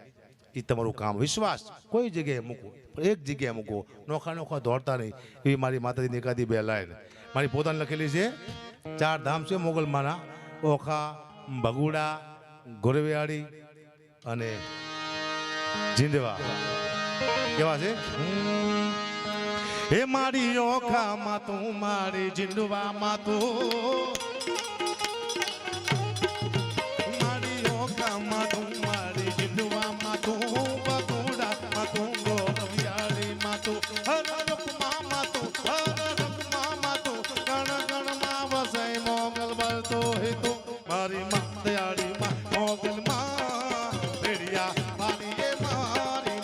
એ તમારું કામ. વિશ્વાસ કોઈ જગ્યાએ મૂકો, એક જગ્યાએ મૂકો, નોખા નોખા દોડતા નહીં. એવી મારી માતાજીની એકાદી 2 લાઈન મારી પોતાની લખેલી છે. 4 ધામ છે મોગલમાના, ઓખા, ભગુડા, ગોરવેવાડી અને જીંડવા. કેવા છે? હે મારી ઓખામાં તું, મારી જીંડવામાં તું, મારી ઓખામાં તું, મારી જીંડવામાં તું, બગુડામાં તું, ગોરવિયાળીમાં તું, હર રૂપમાં તું, હર રૂપમાં તું, ગણ ગણમાં વસે મોગલ બળતો હે તું. મારી માતયાળીમાં મોગલમાં ભેડિયા મારી મારી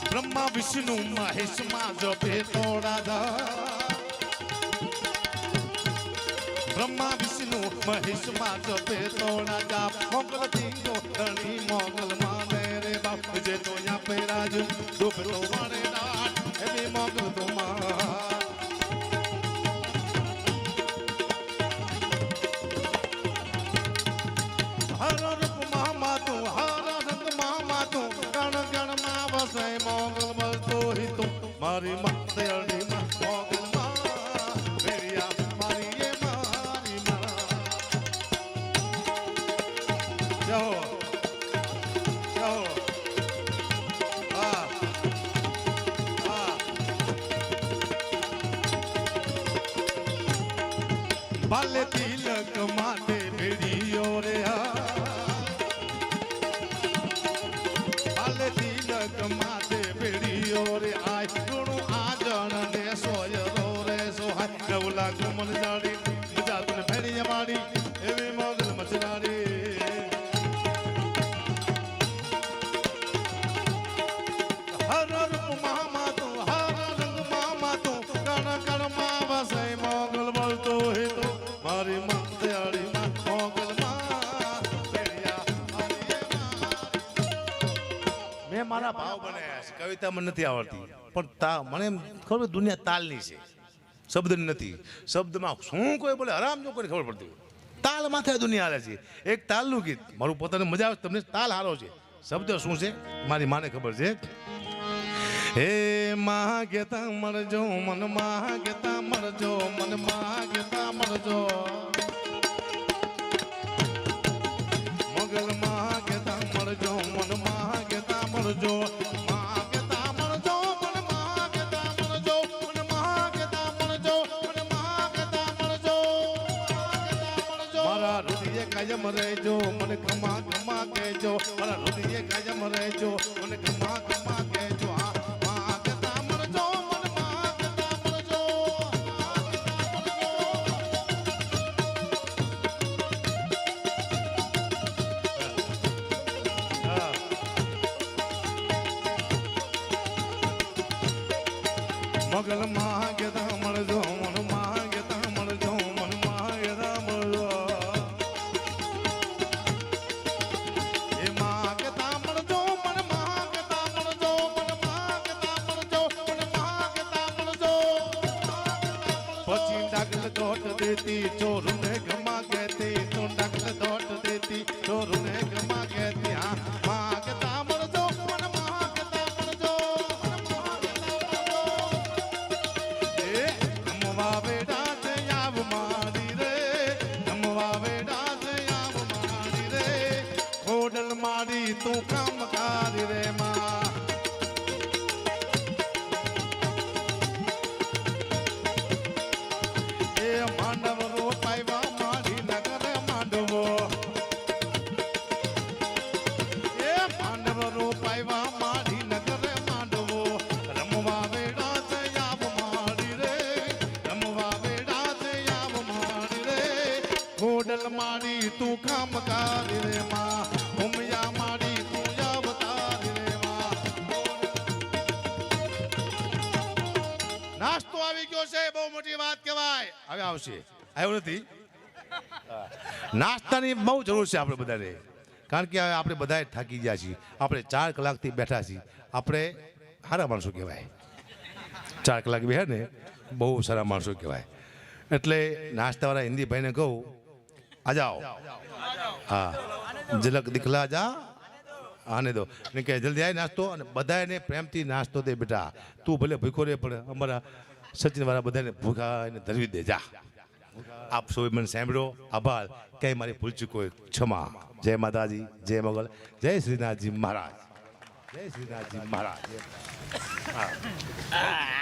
બ્રહ્મા વિષ્ણુ મહેશ માં જો ભેતોડા દા. બ્રહ્મા વિષ્ણુ મહેશ માં જો ભેતોડા જા. મોગલ તીંગો ધણી મોગલ માને રે બાપ જે તો યા પે રાજ ડૂબતો મારે રાત એવી મોગલ તો માં. હર રૂપ મામા તું, હર રંગ મામા તું, ગણ ગણ માં વસે મોગલ બળતો હિ તું. મારી માતયાળીમાં મોગલ માં ભેડિયા
ભાલે તિલક માટે ભેડીઓ રે ભાલે તિલક માટે ભેડીઓ રે આય ગુણું આજણ ને સોયરો રે સોહાય નવલા ગુમન જાડી મજા તને ભેડી માડી એવી મોગલ મચડાડી હર રૂપ મામા તું હર રંગ મામા તું કણ કણ માં વસે મોગલ બોલતો હે તો મારી મંત્યાળી માં મોગલ માં ભેડિયા
મેં મારા ભાવ બનાવ્યા છે. કવિતા મને નથી આવડતી પણ મને એમ ખબર દુનિયા તાલની છે, શબ્દની નથી. શબ્દમાં શું કોઈ બોલે હરામ જો કોઈને ખબર પડતી હોય. તાલ માથે દુનિયા હાલે છે. એક તાલનું ગીત મારું પોતાને મજા આવે તમને તાલ હારો છે. શબ્દ શું છે મારી માને ખબર છે.
હે માં ગેતા મરજો મન માં ગેતા મરજો મન માં ગેતા મરજો મોગલ માં ગેતા મરજો મન માં ગેતા મરજો માં ગેતા મરજો મન માં ગેતા મરજો મન માં ગેતા મરજો મન માં ગેતા મરજો મારા હૃદય કાયમ રહેજો મને ખમા ખમા કહેજો મારા હૃદય કાયમ રહેજો મને ખમા ખમા કહેજો મોગલ માં ગેતા મળજો મન માં ગેતા મળજો મન માં ગેતા મળજો એ માં ગેતા મળજો મન માં ગેતા મળજો મન માં ગેતા મળજો મન માં ગેતા મળજો પછી ડાકલ દોટ દેતી ચોર ને ગમા કહેતી તો ડાકલ દોટ દેતી ચોર ને ગમા કહેતી હા માં ગેતા મળજો મન માં ગેતા મળજો તું કામ કરી રે માં એ માંડવ રો પાઈવા મારી નગર માંડવો એ માંડવ રો પાઈવા મારી નગર માંડવો રમવા વેડા જયાવ મારી રે રમવા વેડા જયાવ મારી રે ઘોડલ મારી તું કામ કરી રે માં ઉમિયા મારી નાસ્તો આવી ગયો છે બહુ મોટી વાત કહેવાય. હવે આવશે આવ્યો નથી. નાસ્તાની બહુ જરૂર છે આપણે બધાને કારણ કે હવે આપણે બધા થાકી ગયા છીએ. આપણે 4 કલાકથી બેઠા છીએ. આપણે સારા માણસો કહેવાય. 4 કલાક બેઠા ને બહુ સારા માણસો કહેવાય. એટલે નાસ્તાવાળા હિન્દી ભાઈને કહું આ જાઓ હા ઝલક દિખલા જા આને દો ને કે જલ્દી આવી નાસ્તો અને બધાને પ્રેમથી નાસ્તો દે બેટા. તું ભલે ભૂખો રે પણ અમારા સચિનવાળા બધાને ભૂખા એને ધરવી દે જા. આપ સૌએ મને સાંભળો આભાર. કંઈ મારી ભૂલ ચૂક હોય ક્ષમા. જય માતાજી જય મોગલ જય શ્રીનાથજી મહારાજ જય શ્રીનાથજી મહારાજ. હા